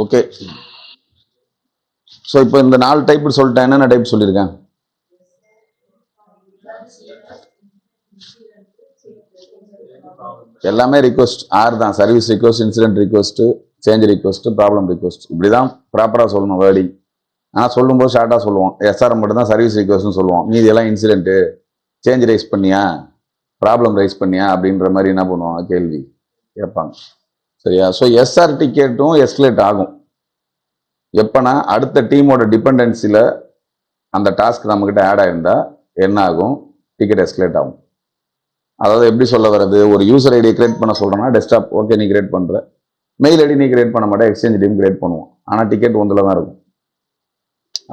Okay. So இப்போ இந்த 4 type சொல்லிட்டேன். என்னென்ன டைப் சொல்லியிருக்கேன்? எல்லாமே ரிக்வஸ்ட் ஆர் தான். Service request, incident request, change request, problem request. இப்படிதான் ப்ராப்பராக சொல்லணும் வேர்டிங். ஆனால் சொல்லும்போது ஷார்ட்டாக சொல்லுவோம். எஸ்ஆர்எம் மட்டும் தான் சர்வீஸ் ரிக்வஸ்ட்னு சொல்லுவோம். மீதி எல்லாம் இன்சிடென்ட்டு, சேஞ்ச் ரைஸ் பண்ணியா, ப்ராப்ளம் ரைஸ் பண்ணியா அப்படின்ற மாதிரி என்ன பண்ணுவாங்க, கேள்வி கேட்பாங்க. சரியா? ஸோ எஸ்ஆர் டிக்கெட்டும் எஸ்கலேட் ஆகும் எப்போனா அடுத்த டீமோட டிபெண்டன்சியில் அந்த டாஸ்க் நம்மக்கிட்ட ஆட் ஆயிருந்தா என்ன ஆகும், டிக்கெட் எஸ்கலேட் ஆகும். அதாவது எப்படி சொல்ல வர்றது, ஒரு யூசர் ஐடியை கிரியேட் பண்ண சொல்கிறோன்னா டெஸ்க்டாப் ஓகே நீ கிரியேட் பண்ணுற, மெயில் ஐடி நீ கிரியேட் பண்ண மாட்டேன், எக்ஸ்சேஞ்ச் டீம் கிரியேட் பண்ணுவோம். ஆனால் டிக்கெட் ஒன்றில் தான் இருக்கும்.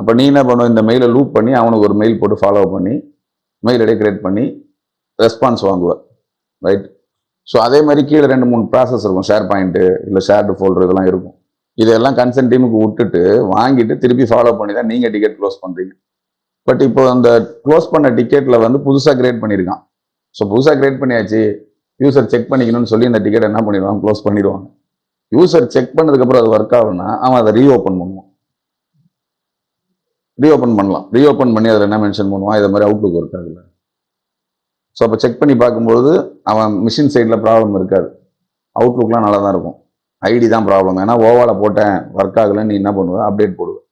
அப்போ நீ என்ன பண்ணுவோம், இந்த மெயிலை லூப் பண்ணி அவனுக்கு ஒரு மெயில் போட்டு ஃபாலோ பண்ணி மெயில் ஐடியை கிரியேட் பண்ணி ரெஸ்பான்ஸ் வாங்குவேன். ரைட்? ஸோ அதே மாதிரி கீழே 2-3 ப்ராசஸ் இருக்கும். ஷேர் பாயிண்ட்டு இல்லை ஷேர்டு ஃபோல்டர் இதெல்லாம் இருக்கும். இதெல்லாம் கன்சென்ட் டீமுக்கு விட்டுட்டு வாங்கிட்டு திருப்பி ஃபாலோ பண்ணி தான் நீங்கள் டிக்கெட் க்ளோஸ் பண்ணுறீங்க. பட் இப்போ அந்த க்ளோஸ் பண்ண டிக்கெட்டில் வந்து புதுசாக கிரியேட் பண்ணியிருக்கான். ஸோ புதுசாக கிரியேட் பண்ணியாச்சு, யூசர் செக் பண்ணிக்கணும்னு சொல்லி இந்த டிக்கெட் என்ன பண்ணிடுவாங்க, க்ளோஸ் பண்ணிடுவாங்க. யூசர் செக் பண்ணதுக்கப்புறம் அது ஒர்க் ஆகுனா அவன் அதை ரீஓப்பன் பண்ணுவான். ரீஓப்பன் பண்ணலாம். ரீஓப்பன் பண்ணி அதில் என்ன மென்ஷன் பண்ணுவான், இதை மாதிரி அவுட்லுக் ஒர்க் ஆகல. ஸோ அப்போ செக் பண்ணி பார்க்கும்போது அவன் மிஷின் சைடில் ப்ராப்ளம் இருக்காது, அவுட்லுக்லாம் நல்லா தான் இருக்கும். ஐடி தான் ப்ராப்ளம். ஏன்னா ஓவாவில் போட்டேன் ஒர்க் ஆகலைன்னு நீ என்ன பண்ணுவேன், அப்டேட் போடுவேன்.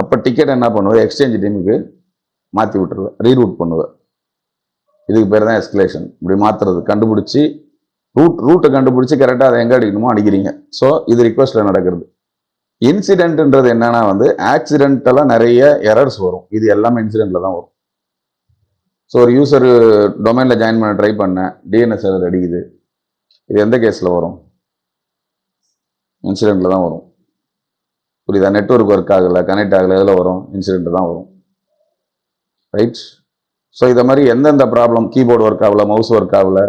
அப்போ டிக்கெட் என்ன பண்ணுவேன், எக்ஸ்சேஞ்ச் டீமுக்கு மாற்றி விட்டுருவேன், ரீரூட் பண்ணுவேன். இதுக்கு பேர் தான் எஸ்கலேஷன். இப்படி மாற்றுறது, கண்டுபிடிச்சி ரூட்டை கண்டுபிடிச்சி கரெக்டாக அதை எங்கே அடிக்கணுமோ அடிக்கிறீங்க. ஸோ இது ரிக்வஸ்ட்டில் நடக்கிறது. இன்சிடென்ட்ன்றது என்னன்னா வந்து ஆக்சிடென்டெல்லாம் நிறைய எரர்ஸ் வரும். இது எல்லாமே இன்சிடென்ட்டில் தான் வரும். ஸோ ஒரு யூசர் டொமைனில் ஜாயின் பண்ண ட்ரை பண்ணேன், டிஎன்எஸ் எரர் அடிக்குது. இது எந்த கேஸில் வரும், இன்சிடென்ட்டில் தான் வரும். புரியுதா? நெட்வொர்க் ஒர்க் ஆகலை, கனெக்ட் ஆகலை, இதில் வரும், இன்சிடென்ட் தான் வரும். ரைட்? ஸோ இதை மாதிரி எந்தெந்த ப்ராப்ளம், கீபோர்டு ஒர்க் ஆகலை, மவுஸ் ஒர்க் ஆகலை,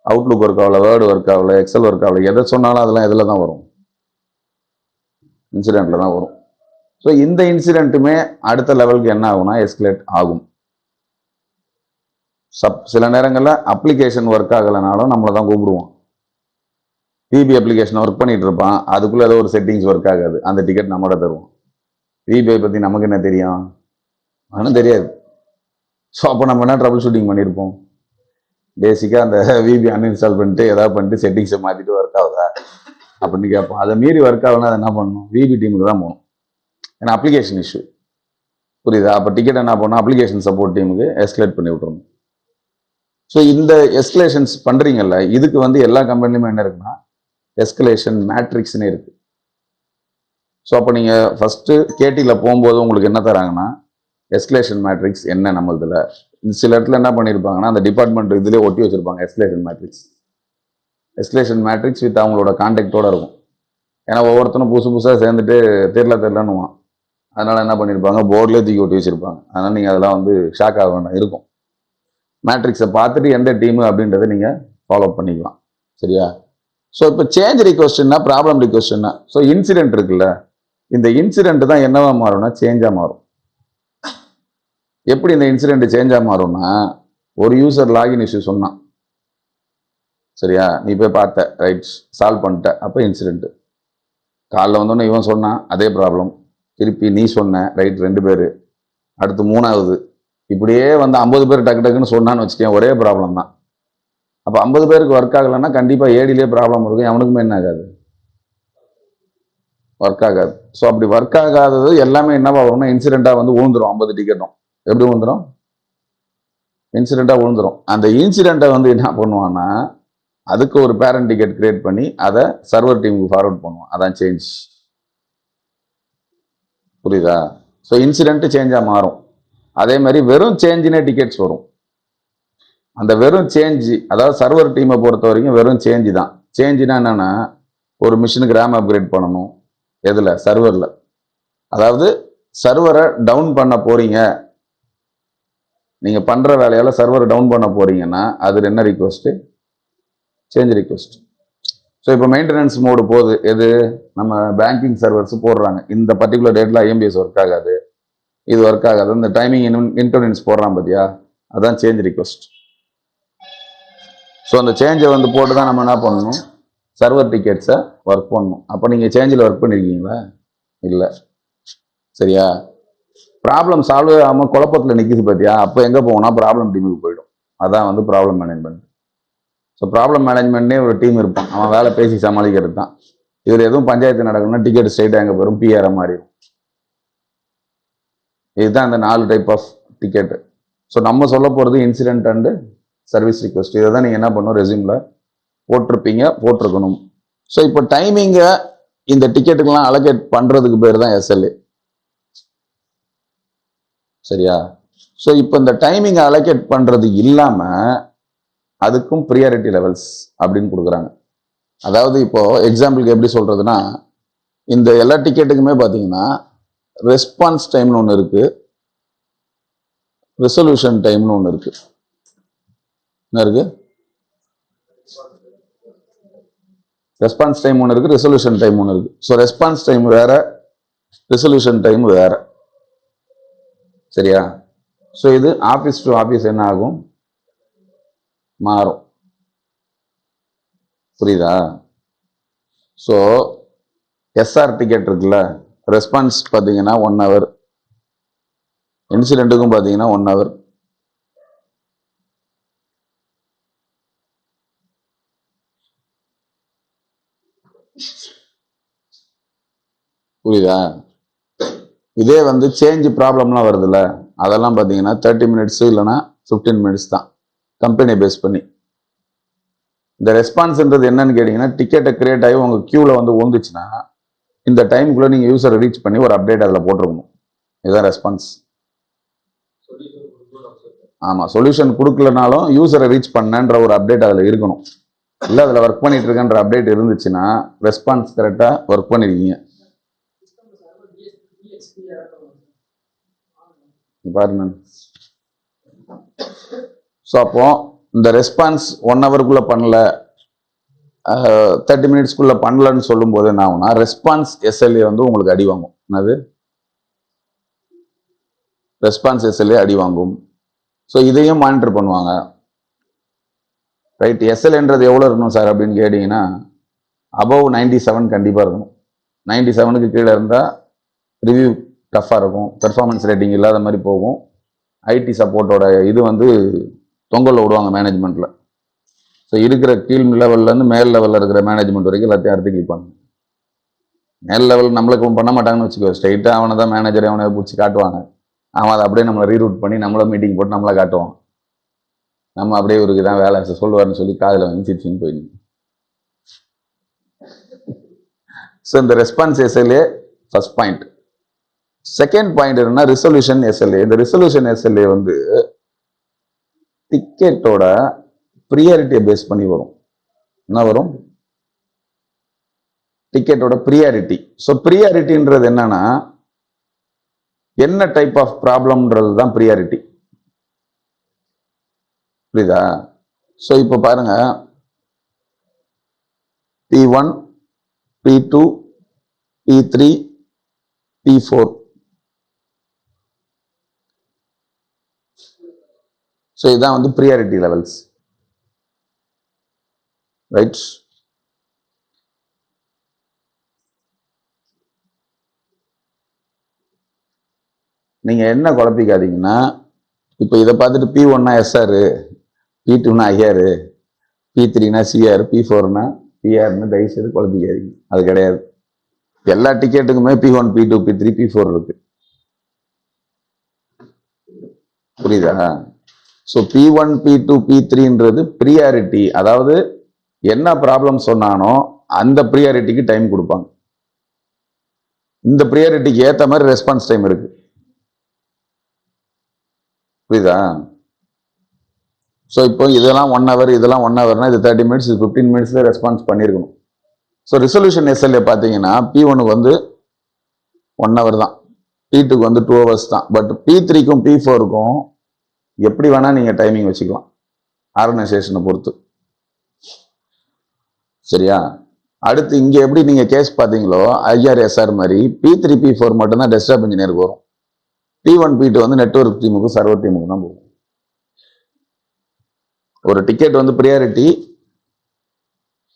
அவுட்லுக் ஒர்க் ஆகலை, வேர்டு ஒர்க் ஆகலை, எக்ஸல் ஒர்க் ஆகலை, எதை சொன்னாலும் அதெல்லாம் எதில் தான் வரும், இன்சிடென்ட்டில் தான் வரும். ஸோ இந்த இன்சிடென்ட்டுமே அடுத்த லெவலுக்கு என்ன ஆகும்னா எஸ்கலேட் ஆகும். சில நேரங்களில் அப்ளிகேஷன் ஒர்க் ஆகலைனாலும் நம்மளை தான் கூப்பிடுவோம். விபி அப்ளிகேஷன் ஒர்க் பண்ணிட்டு இருப்பான், அதுக்குள்ளே ஏதோ ஒரு செட்டிங்ஸ் ஒர்க் ஆகாது, அந்த டிக்கெட் நம்மகிட்ட தருவோம். விபிஐ பற்றி நமக்கு என்ன தெரியும், ஆனால் தெரியாது. ஸோ அப்போ நம்ம என்ன ட்ரபிள் ஷூட்டிங் பண்ணியிருப்போம், பேசிக்காக அந்த விபி அன்இன்ஸ்டால் பண்ணிட்டு ஏதாவது பண்ணிட்டு செட்டிங்ஸை மாற்றிட்டு ஒர்க் ஆகுதா அப்படின்னு கேட்போம். அதை மீறி ஒர்க் ஆகுனா அதை என்ன பண்ணணும், விபி டீமுக்கு தான் போகணும். ஏன்னா அப்ளிகேஷன் இஷ்யூ. புரியுதா? அப்போ டிக்கெட் என்ன பண்ணணும், அப்ளிகேஷன் சப்போர்ட் டீமுக்கு எஸ்கலேட் பண்ணி விட்டுறணும். ஸோ இந்த எஸ்கலேஷன்ஸ் பண்ணுறீங்கல்ல, இதுக்கு வந்து எல்லா கம்பெனிலுமே என்ன இருக்குன்னா எஸ்கலேஷன் மேட்ரிக்ஸ்னே இருக்கு. ஸோ அப்போ நீங்கள் ஃபஸ்ட்டு கேடியில் போகும்போது உங்களுக்கு என்ன தராங்கன்னா எஸ்கலேஷன் மேட்ரிக்ஸ் என்ன நம்மளதுல. சில இடத்துல என்ன பண்ணியிருப்பாங்கன்னா அந்த டிபார்ட்மெண்ட் இதுலேயே ஒட்டி வச்சிருப்பாங்க escalation matrix. Escalation matrix with அவங்களோட கான்டாக்டோட இருக்கும். ஏன்னா ஒவ்வொருத்தரும் புதுசாக சேர்ந்துட்டு தெரிலன்னுவான். அதனால் என்ன பண்ணியிருப்பாங்க, போர்ட்லேயே தூக்கி ஒட்டி வச்சுருப்பாங்க. அதனால் நீங்கள் அதெல்லாம் வந்து ஷாக் ஆக வேண்டாம், இருக்கும். மேட்ரிக்ஸை பார்த்துட்டு எந்த டீமு அப்படின்றத நீங்கள் ஃபாலோ பண்ணிக்கலாம். சரியா? ஸோ இப்போ சேஞ்ச் ரிக்வஸ்ட்னா, ப்ராப்ளம் ரிக்வஸ்ட்னா, ஸோ இன்சிடென்ட் இருக்குல்ல, இந்த இன்சிடென்ட் தான் என்னவா மாறும்னா சேஞ்சாக மாறும். எப்படி இந்த இன்சிடென்ட் சேஞ்சாக மாறும்னா, ஒரு யூசர் லாகின் இஷ்யூ சொன்னான், சரியா? நீ போய் பார்த்த, ரைட், சால்வ் பண்ணிட்ட, அப்போ இன்சிடென்ட். காலைல வந்தோன்னே இவன் சொன்னான் அதே ப்ராப்ளம், திருப்பி நீ சொன்ன, ரைட், 2 பேர், அடுத்து 3வது, இப்படியே வந்து 50 பேர் டக்கு டக்குன்னு சொன்னான்னு வச்சுக்கேன், ஒரே ப்ராப்ளம் தான். அப்போ 50 பேருக்கு ஒர்க் ஆகலைன்னா கண்டிப்பாக ஏடிலே ப்ராப்ளம் இருக்கும், எவனுக்குமே என்ன ஆகாது, ஒர்க் ஆகாது. ஸோ அப்படி ஒர்க் ஆகாதது எல்லாமே என்னவா வரும்னா இன்சிடென்ட்டாக வந்து விழுந்துரும். 50 டிக்கெட்டும் எப்படி விழுந்துரும், இன்சிடென்ட்டாக விழுந்துரும். அந்த இன்சிடென்ட்டை வந்து என்ன பண்ணுவான்னா அதுக்கு ஒரு பேரண்ட் டிக்கெட் கிரியேட் பண்ணி அதை சர்வர் டீமுக்கு ஃபார்வர்ட் பண்ணுவோம். அதான் சேஞ்ச். புரியுதா? ஸோ இன்சிடென்ட் சேஞ்சாக மாறும். அதே மாதிரி வெறும் சேஞ்சினே டிக்கெட்ஸ் வரும். அந்த வெறும் சேஞ்சு, அதாவது சர்வர் டீமை பொறுத்த வரைக்கும் வெறும் சேஞ்சு தான். சேஞ்சுனா என்னன்னா, ஒரு மிஷினுக்கு ரேம் அப்கிரேட் பண்ணணும், எதில், சர்வரில். அதாவது சர்வரை டவுன் பண்ண போறீங்க, நீங்கள் பண்ணுற வேலையால் சர்வரை டவுன் பண்ண போறீங்கன்னா அது என்ன ரிக்வஸ்ட்டு, சேஞ்ச் ரிக்வஸ்ட். ஸோ இப்போ மெயின்டெனன்ஸ் மோடு போகுது, எது, நம்ம பேங்கிங் சர்வர்ஸ் போடுறாங்க, இந்த பர்டிகுலர் டேட்டில் ஐஎம்பிஎஸ் ஒர்க் ஆகாது, இது ஒர்க் ஆகாது, இந்த டைமிங் இன்டர்னன்ஸ் போடுறான் பார்த்தியா, அதான் சேஞ்ச் ரிக்வஸ்ட். ஸோ அந்த சேஞ்சை வந்து போட்டு தான் நம்ம என்ன பண்ணணும், சர்வர் டிக்கெட்ஸை ஒர்க் பண்ணணும். அப்போ நீங்கள் சேஞ்சில் ஒர்க் பண்ணியிருக்கீங்களா? இல்லை. சரியா? ப்ராப்ளம் சால்வ் ஆகாமல் குழப்பத்தில் நிற்கிது பார்த்தியா? அப்போ எங்கே போகணும்னா ப்ராப்ளம் டீமுக்கு போயிடும். அதான் வந்து ப்ராப்ளம் மேனேஜ்மெண்ட். ஸோ ப்ராப்ளம் மேனேஜ்மெண்ட்னே ஒரு டீம் இருப்பான், அவன் வேலை பேசி சமாளிக்கிறது தான். இதில் எதுவும் பஞ்சாயத்து நடக்கணும்னா டிக்கெட் ஸ்ட்ரைட்டாக எங்கே போயிடும், பிஆராக மாறிடும். இதுதான் அந்த 4 டைப் ஆஃப் டிக்கெட்டு. ஸோ நம்ம சொல்ல போகிறது இன்சிடென்ட் அண்டு சர்வீஸ் ரிக்வெஸ்ட். இதை தான் நீங்கள் என்ன பண்ணணும், ரெஸ்யூமில் போட்டிருப்பீங்க, போட்டிருக்கணும். ஸோ இப்போ டைமிங்கை இந்த டிக்கெட்டுக்கெல்லாம் அலோகேட் பண்ணுறதுக்கு பேர் தான் எஸ்எல்ஏ. சரியா? ஸோ இப்போ இந்த டைமிங்கை அலோகேட் பண்ணுறது இல்லாமல் அதுக்கும் ப்ரியாரிட்டி லெவல்ஸ் அப்படின்னு கொடுக்குறாங்க. அதாவது இப்போ எக்ஸாம்பிளுக்கு எப்படி சொல்றதுன்னா, இந்த எல்லா டிக்கெட்டுக்குமே பார்த்தீங்கன்னா ரெஸ்பான்ஸ் டைம்னு ஒன்று இருக்கு, ரெசல்யூஷன் டைம்னு ஒன்று இருக்கு. என்ன இருக்கு? ரெஸ்பான்ஸ் டைம் ஒன்று இருக்கு, ரெசல்யூஷன் டைம் ஒன்று இருக்கு. ஸோ ரெஸ்பான்ஸ் டைம் வேற, ரெசல்யூஷன் டைம் வேற. சரியா? ஸோ இது ஆஃபீஸ் டு ஆஃபீஸ் என்ன ஆகும், மாறும். புரியுதா? ஸோ எஸ்ஆர் டிக்கெட் இருக்குல்ல, ரெஸ்பான்ஸ் பார்த்தீங்கன்னா 1 hour, இன்சிடென்ட்டுக்கும் பார்த்தீங்கன்னா 1 hour. புரியுதா? இதே வந்து சேஞ்ச் ப்ராப்ளம்லாம் வருதுல்ல, அதெல்லாம் பார்த்தீங்கன்னா 30 minutes இல்லைன்னா 15 minutes தான், கம்பெனி பேஸ் பண்ணி. இந்த ரெஸ்பான்ஸ்ன்றது என்னன்னு கேட்டிங்கன்னா, டிக்கெட்டை கிரியேட் ஆகி உங்கள் க்யூவில் வந்து வந்துச்சுன்னா இந்த டைமுக்குள்ளே நீங்கள் யூஸரை ரீச் பண்ணி ஒரு அப்டேட் அதில் போட்டிருக்கணும். இதுதான் ரெஸ்பான்ஸ். ஆமாம், சொல்யூஷன் கொடுக்கலனாலும் யூஸரை ரீச் பண்ணன்ற ஒரு அப்டேட் அதில் இருக்கணும். இல்லை அதில் ஒர்க் பண்ணிட்டு இருக்கன்ற அப்டேட் இருந்துச்சுன்னா ரெஸ்பான்ஸ் கரெக்டாக ஒர்க் பண்ணியிருக்கீங்க. பாருங்க. ஸோ அப்போ இந்த ரெஸ்பான்ஸ் 1 hour பண்ணல, 30 minutes பண்ணலன்னு சொல்லும் போது என்ன ஆகும்னா, ரெஸ்பான்ஸ் எஸ்எல்ஏ வந்து உங்களுக்கு அடி வாங்கும். என்னது? ரெஸ்பான்ஸ் எஸ்எல்ஏ அடி வாங்கும். ஸோ இதையும் மானிட்டர் பண்ணுவாங்க. ரைட்? எஸ்எல்ஏன்றது எவ்வளோ இருக்கணும் சார் அப்படின்னு கேட்டிங்கன்னா, அபவ் 97 கண்டிப்பாக இருக்கணும். 97க்கு கீழே இருந்தால் ரிவ்யூ டஃப்பாக இருக்கும், பெர்ஃபார்மன்ஸ் ரேட்டிங் இல்லாத மாதிரி போகும். ஐடி சப்போர்ட்டோட இது வந்து தொங்கலில் விடுவாங்க மேனேஜ்மெண்ட்டில். ஸோ இருக்கிற கீழ் லெவல்லேருந்து மேல் லெவலில் இருக்கிற மேனேஜ்மெண்ட் வரைக்கும் எல்லாத்தையும் அடுத்து கிளிப்பாங்க. மேல் லெவல் நம்மளுக்கு பண்ண மாட்டாங்கன்னு வச்சுக்கோ, ஸ்ட்ரைட்டாக அவனை தான் மேனேஜரை அவனை பிடிச்சி காட்டுவாங்க. அவன் அதை அப்படியே நம்மளை ரீரூட் பண்ணி நம்மளை மீட்டிங் போட்டு நம்மளை காட்டுவான். நம்ம அப்படியே இவருக்கு தான் வேலை சொல்லுவார்னு சொல்லி காதில் வந்து சிரிச்சின்னு போயிடுங்க. ஸோ இந்த response SLA first point. Second point என்னன்னா ரிசல்யூஷன் எஸ்எல்ஏ. இந்த ரிசல்யூஷன் எஸ்எல்ஏ வந்து டிக்கெட்டோட ப்ரியாரிட்டியை பேஸ் பண்ணி வரும். என்ன வரும்? டிக்கெட்டோட ப்ரியாரிட்டி. ஸோ ப்ரியாரிட்டின்றது என்னன்னா, என்ன டைப் ஆஃப் ப்ராப்ளம்ன்றது தான் ப்ரியாரிட்டி. புரியுதா? ஸோ இப்போ பாருங்க, P1, P2, P3, P4. So இதுதான் வந்து ப்ரியாரிட்டி லெவல்ஸ். ரைட்? நீங்க என்ன குழப்பிக்காதீங்கன்னா, இப்போ இதை பார்த்துட்டு P1னா எஸ்ஆர், P2னா ஐஆர், P3னா சிஆர், P4னா பிஆர்னு தயவுசெய்து குழப்பிக்காதீங்க. அது கிடையாது. எல்லா டிக்கெட்டுக்குமே P1, P2, P3, P4 இருக்கு. புரியுதா? ஸோ P1, P2, P3ன்றது ப்ரியாரிட்டி. அதாவது என்ன ப்ராப்ளம் சொன்னானோ அந்த ப்ரியாரிட்டிக்கு டைம் கொடுப்பாங்க. இந்த ப்ரியாரிட்டிக்கு ஏற்ற மாதிரி ரெஸ்பான்ஸ் டைம் இருக்கு. புரியுதா? ஸோ இப்போ இதெல்லாம் 1 hour, இதெல்லாம் 1 hourனா இது 30 minutes, இது 15 minutes ரெஸ்பான்ஸ் பண்ணியிருக்கணும். ஸோ ரிசல்யூஷன் எஸ்எல்ஏ பார்த்தீங்கன்னா P1க்கு வந்து 1 hour தான், P2க்கு வந்து 2 hours தான். பட் P3க்கும் P4க்கும் எப்படி வேணா நீங்க டைமிங் வச்சுக்கலாம், ஆர்கனைசேஷனை பொறுத்து. சரியா? அடுத்து இங்க எப்படி நீங்க கேஸ் பார்த்தீங்களோ ஐஆர்எஸ்ஆர் மாதிரி P3, P4 மட்டும்தான் டெஸ்க்டாப் இன்ஜினியருக்கு வரும். P1, P2 வந்து நெட்வொர்க் டீமுக்கு, சர்வர் டீமுக்கு தான் போகும். ஒரு டிக்கெட் வந்து ப்ரியாரிட்டி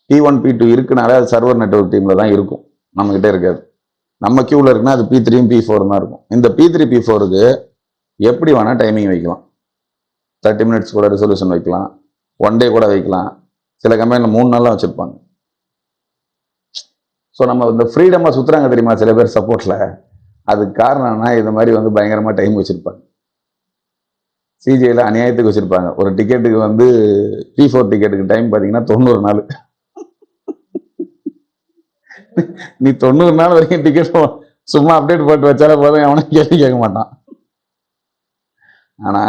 P1 P2 இருக்குனாலே அது சர்வர் நெட்வொர்க் டீம்ல தான் இருக்கும், நம்ம கிட்ட இருக்காது. நம்ம கியூல இருக்குன்னா அது P3 P4 தான் இருக்கும். இந்த P3 P4க்கு எப்படி வேணா டைமிங் வைக்கலாம். 30 minutes கூட ரெசல்யூஷன் வைக்கலாம், 1 day கூட வைக்கலாம். சில கம்பெனியில் 3 நாள்லாம் வச்சிருப்பாங்க. ஸோ நம்ம இந்த ஃப்ரீடமாக சுற்றுறாங்க தெரியுமா சில பேர் சப்போர்ட்ல, அதுக்கு காரணம்னா இது மாதிரி வந்து பயங்கரமாக டைம் வச்சிருப்பாங்க. சிஜிஐல அநியாயத்துக்கு வச்சிருப்பாங்க. ஒரு டிக்கெட்டுக்கு வந்து P4 டிக்கெட்டுக்கு டைம் பார்த்தீங்கன்னா 90 நாள். நீ 90 நாள் வரைக்கும் டிக்கெட் சும்மா அப்டேட் போட்டு வச்சாலே போதும், எவனும் கேள்வி கேட்க மாட்டான். ஆனா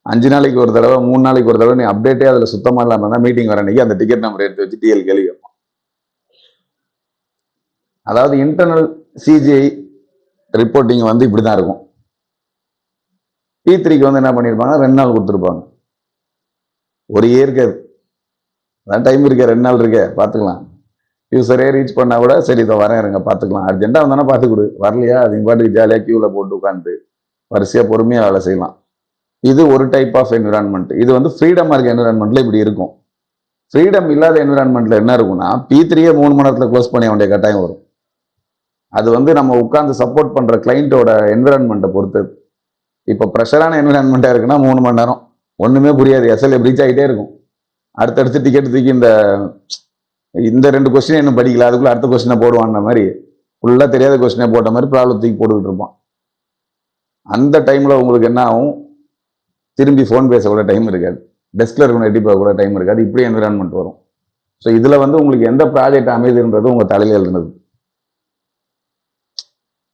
5 நாளைக்கு ஒரு தடவை 3 நாளைக்கு ஒரு தடவை நீ அப்டேட்டே அதுல சுத்தமா இல்லாம இருந்தா மீட்டிங் வர அன்னைக்கு அந்த டிக்கெட் நம்பர் எடுத்து வச்சு டிஎல் கேள்வி கேட்பான். அதாவது இன்டர்னல் சிஜிஐ ரிப்போர்ட்டிங் வந்து இப்படிதான் இருக்கும். P3க்கு வந்து என்ன பண்ணிருப்பாங்க, 2 நாள் கொடுத்துருப்பாங்க. ஒரு இருக்காது, அதான் டைம் இருக்க, 2 நாள் இருக்க பாத்துக்கலாம். யூசரே ரீச் பண்ணா கூட சரி இதை வரேன் இருங்க பாத்துக்கலாம், அர்ஜென்ட்டா வந்தானே பாத்து கொடு, வரலையா அது பாட்டுக்கு ஜாலியா கியூல போட்டு உட்காந்து வரிசையா பொறுமையா வேலை செய்யலாம். இது ஒரு டைப் ஆஃப் என்விரான்மெண்ட். இது வந்து ஃப்ரீடமா இருக்க என்விரான்மெண்ட்ல இப்படி இருக்கும். ஃப்ரீடம் இல்லாத என்விரான்மெண்ட்ல என்ன இருக்கும்னா P3 3 மணி நேரத்துல க்ளோஸ் பண்ண வேண்டிய கட்டாயம் வரும். அது வந்து நம்ம உட்கார்ந்து சப்போர்ட் பண்ற கிளைண்டோட என்விரான்மெண்ட்டை பொறுத்தது. இப்போ ப்ரெஷரான என்விரான்மெண்ட்டா இருக்குன்னா 3 மணி நேரம் ஒண்ணுமே புரியாது, எஸ்எல்ஏ பிரீச் ஆகிட்டே இருக்கும். அடுத்தடுத்து டிக்கெட் தூக்கி இந்த 2 கொஸ்டின் இன்னும் படிக்கல, அதுக்குள்ள அடுத்த கொஸ்டினை போடுவான் மாதிரி ஃபுல்லா தெரியாத கொஸ்டினை போட்ட மாதிரி ப்ராப்ளம் தூக்கி போட்டுக்கிட்டு இருப்பான். அந்த டைம்ல உங்களுக்கு என்ன ஆகும், திரும்பி ஃபோன் பேச கூட டைம் இருக்காது, டெஸ்க்ல இருக்கணும் எட்டி போக கூட டைம் இருக்காது. இப்படி என்விரான்மெண்ட் வரும். ஸோ இதுல வந்து உங்களுக்கு எந்த ப்ராஜெக்ட் அமைதுன்றது உங்க தலையில இருந்தது.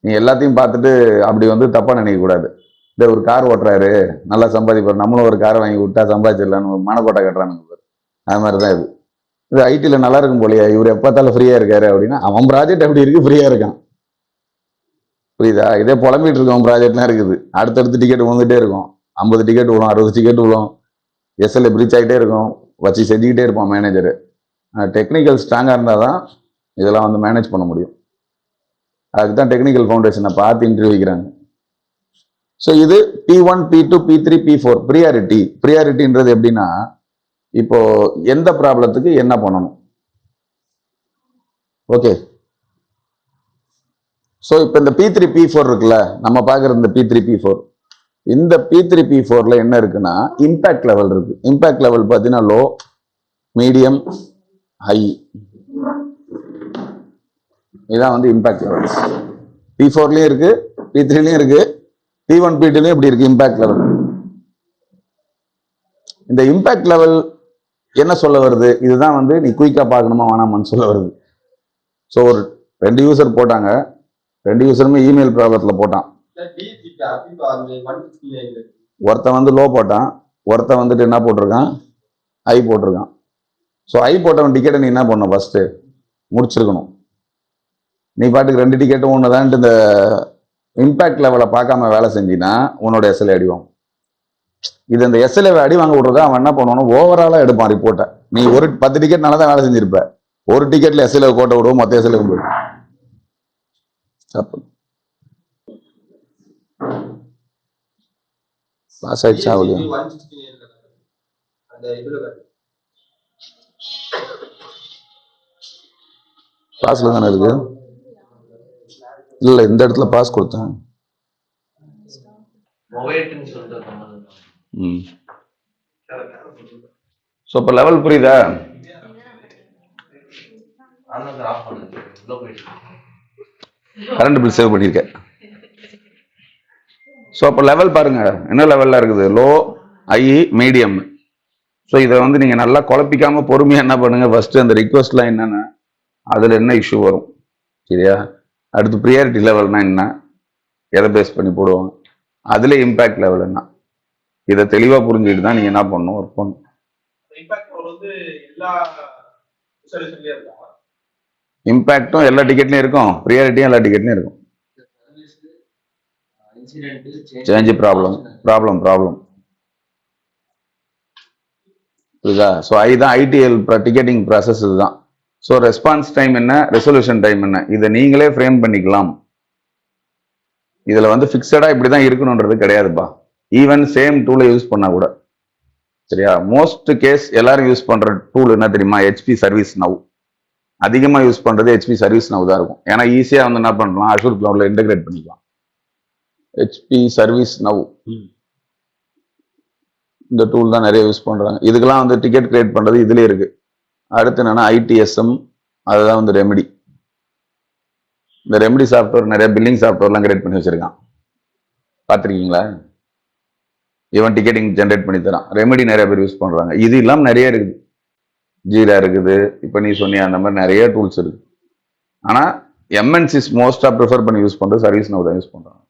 நீ எல்லாத்தையும் பார்த்துட்டு அப்படி வந்து தப்பா நினைக்க கூடாது. இந்த ஒரு கார் ஓட்டுறாரு நல்லா சம்பாதிப்பாரு, நம்மளும் ஒரு காரை வாங்கி விட்டா சம்பாதிச்சிடலான்னு மனக்கோட்டை கட்டுறானுங்க. அது மாதிரிதான் இது. இது ஐடில நல்லா இருக்கும் போலியா, இவர் எப்பத்தாலும் ஃப்ரீயா இருக்காரு அப்படின்னா அவன் ப்ராஜெக்ட் அப்படி இருக்கு, ஃப்ரீயா இருக்கான். புரியுதா? இதே புலம்பிட்டு இருக்கவன் ப்ராஜெக்ட்லாம் இருக்குது, அடுத்தடுத்து டிக்கெட் வந்துட்டே இருக்கும். 50 டிக்கெட் விழும், 60 டிக்கெட் விழும், எஸ்எல்ஏ பிரீச் ஆகிட்டே இருக்கும், வச்சு செஞ்சுக்கிட்டே இருப்பான் மேனேஜரு. டெக்னிக்கல் ஸ்ட்ராங்காக இருந்தால் தான் இதெல்லாம் வந்து மேனேஜ் பண்ண முடியும். அதுக்கு தான் டெக்னிக்கல் ஃபவுண்டேஷனை பார்த்து இன்டர்வியூ வைக்கிறாங்க. ஸோ இது P1 P2 P3 P4 priority. ப்ரியாரிட்டின்றது எப்படின்னா, இப்போ எந்த ப்ராப்ளத்துக்கு என்ன பண்ணணும். ஓகே, ஸோ இப்போ இந்த P3 P4 இருக்குல்ல, நம்ம பார்க்குற இந்த P3 P4, இந்த P3 P4ல என்ன இருக்குன்னா இம்பாக்ட் லெவல் இருக்கு. இம்பாக்ட் லெவல் பார்த்தீங்கன்னா லோ, மீடியம், ஹை. இதான் வந்து இம்பாக்ட் லெவல்ஸ். P4லயும் இருக்கு, P3லயும் இருக்கு, P1 P2லயும் இப்படி இருக்கு இம்பாக்ட் லெவல். இந்த இம்பாக்ட் லெவல் என்ன சொல்ல வருது, இதுதான் வந்து நீ குயிக்கா பார்க்கணுமா வேணாமான்னு சொல்ல வருது. ஸோ ஒரு 2 யூசர் போட்டாங்க, 2 யூசருமே இமெயில் ப்ராப்ளத்தில் போட்டான். ஒருத்தன் வந்து லோ போட்டான், ஒருத்தன் வந்துட்டு என்ன போட்டிருக்கான், ஐ போட்டிருக்கான். ஸோ ஐ போட்டவன் டிக்கெட்டை நீ என்ன பண்ணணும், ஃபர்ஸ்ட் முடிச்சிருக்கணும். நீ பாட்டுக்கு 2 டிக்கெட்டும் ஒண்ணுதான் இந்த இம்பாக்ட் லெவலை பார்க்காம வேலை செஞ்சினா உன்னோட எஸ்எல்ஏ அடிவாங்க. இது இந்த எஸ்எல்ஏ அடி வாங்க விடுறதா அவன் என்ன பண்ணுவானோ ஓவராலா எடுப்பான் ரிப்போர்ட்டை. நீ ஒரு 10 டிக்கெட்னால தான் வேலை செஞ்சிருப்ப, ஒரு டிக்கெட்ல எஸ்எல்ஏ கோட்டை விடுவோம், மொத்த எஸ்எல்ஏ போயிடும். தப்பு. பாஸ் ஆயிடுச்சா அவளு பாஸ்ல தானே இருக்கு. இல்ல இந்த இடத்துல பாஸ் கொடுத்தேன். ஸோ இப்போ லெவல் புரியுதா? கரண்ட் பில் சேவ் பண்ணியிருக்கேன். ஸோ அப்போ லெவல் பாருங்க என்ன லெவலில் இருக்குது, லோ, ஹை, மீடியம். ஸோ இதை வந்து நீங்கள் நல்லா குழப்பிக்காம பொறுமையாக என்ன பண்ணுங்க, ஃபர்ஸ்ட் அந்த ரிக்வஸ்ட்லாம் என்னென்ன, அதில் என்ன இஷ்யூ வரும் சரியா, அடுத்து ப்ரியாரிட்டி லெவல்னா என்ன, எதை பேஸ் பண்ணி போடுவாங்க, அதுல இம்பாக்ட் லெவல் என்ன, இதை தெளிவாக புரிஞ்சுக்கிட்டு தான் நீங்கள் என்ன பண்ணணும், ஒர்க் பண்ணணும். இம்பாக்டும் எல்லா டிக்கெட்லையும் இருக்கும், ப்ரியாரிட்டியும் எல்லா டிக்கெட்லையும் இருக்கும். சேஞ்ச் ப்ராப்ளம் புரியுதா? ஸோ இதுதான் ஐடிஎல் டிக்கெட்டிங் ப்ராசஸ் இதுதான். ஸோ ரெஸ்பான்ஸ் டைம் என்ன, ரெசல்யூஷன் டைம் என்ன, இதை நீங்களே ஃப்ரேம் பண்ணிக்கலாம். இதுல வந்து ஃபிக்ஸடா இப்படிதான் இருக்கணும்ன்றது கிடையாதுப்பா. ஈவன் சேம் டூலை யூஸ் பண்ணா கூட சரியா. மோஸ்ட் கேஸ் எல்லாரும் யூஸ் பண்ற டூல் என்ன தெரியுமா, HP சர்வீஸ் நவ். அதிகமாக யூஸ் பண்ணுறது ஹெச்பி சர்வீஸ் நவ் தான் இருக்கும். ஏன்னா ஈஸியாக வந்து என்ன பண்ணலாம், அஷூர் கிளவுட்ல இன்டெகிரேட் பண்ணிக்கலாம். ஹெச்பி சர்வீஸ் நவ் இந்த டூல் தான் நிறைய யூஸ் பண்ணுறாங்க. இதுக்கெல்லாம் வந்து டிக்கெட் கிரியேட் பண்ணுறது இதுலேயே இருக்கு. அடுத்து என்னன்னா ஐடிஎஸ்எம், அதுதான் வந்து ரெமெடி. இந்த ரெமெடி சாஃப்ட்வேர் நிறைய பில்லிங் சாஃப்ட்வேர்லாம் கிரியேட் பண்ணி வச்சிருக்கான், பார்த்துருக்கீங்களா? இவன் டிக்கெட்டிங் ஜென்ரேட் பண்ணி தரான். ரெமெடி நிறைய பேர் யூஸ் பண்ணுறாங்க. இது இல்லாமல் நிறைய இருக்குது. ஜீரா இருக்குது, இப்போ நீ சொன்னியா அந்த மாதிரி நிறைய டூல்ஸ் இருக்கு. ஆனால் எம்என்சிஸ் மோஸ்ட்டாக ப்ரிஃபர் பண்ணி யூஸ் பண்ணுறது சர்வீஸ் நவ் தான் யூஸ் பண்ணுறாங்க.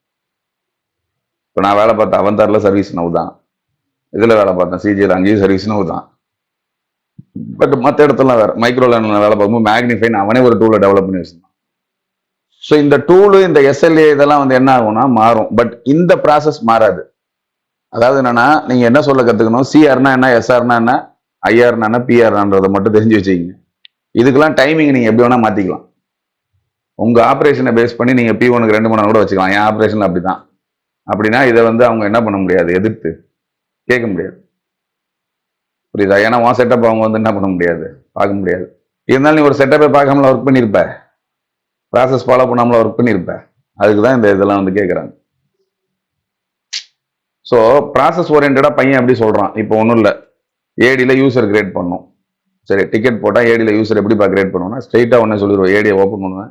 இப்போ நான் வேலை பார்த்தேன் அவந்தாரில் சர்வீஸ் நவ் தான், இதில் வேலை பார்த்தேன் சிஜியில், அங்கேயும் சர்வீஸ் நவ் தான். பட் மற்ற இடத்துலாம் வேறு மைக்ரோலேர்னில் வேலை பார்க்கும்போது மேக்னிஃபைன் அவனே ஒரு டூலை டெவலப் பண்ணி வச்சுருந்தான். ஸோ இந்த டூலு இந்த எஸ்எல்ஏ இதெல்லாம் வந்து என்ன ஆகும்னா மாறும். பட் இந்த ப்ராசஸ் மாறாது. அதாவது என்னன்னா, நீங்கள் என்ன சொல்ல கற்றுக்கணும், சிஆர்னா என்ன, எஸ்ஆர்னா என்ன, ஐஆர்னா என்ன, பிஆர்ன்றதை மட்டும் தெரிஞ்சு வச்சுக்கிங்க. இதுக்கெல்லாம் டைமிங் நீங்கள் எப்படி வேணால் மாற்றிக்கலாம். உங்கள் ஆப்ரேஷனை பேஸ் பண்ணி நீங்கள் P1க்கு 2 மணி நேரம் கூட வச்சுக்கலாம். என் ஆப்ரேஷன் அப்படி தான். அப்படின்னா இதை வந்து அவங்க என்ன பண்ண முடியாது, எதிர்த்து கேட்க முடியாது. புரியுதா? ஏன்னா உன் செட்டப் அவங்க வந்து என்ன பண்ண முடியாது, பார்க்க முடியாது. இருந்தாலும் நீ ஒரு செட்டப்பை பார்க்காமல ஒர்க் பண்ணியிருப்ப, ப்ராசஸ் ஃபாலோ பண்ணாமல ஒர்க் பண்ணியிருப்ப. அதுக்கு தான் இந்த இதெல்லாம் வந்து கேட்குறாங்க. ஸோ ப்ராசஸ் ஓரியன்டாக பையன் எப்படி சொல்கிறான், இப்போ ஒன்றும் இல்லை, ஏடியில் யூசர் கிரியேட் பண்ணணும். சரி, டிக்கெட் போட்டால் ஏடியில் யூசர் எப்படிப்பா கிரியேட் பண்ணுவேன்னா, ஸ்ட்ரெயிட்டாக ஒன்றே சொல்லிடுவோம். ஏடியை ஓப்பன் பண்ணுவேன்,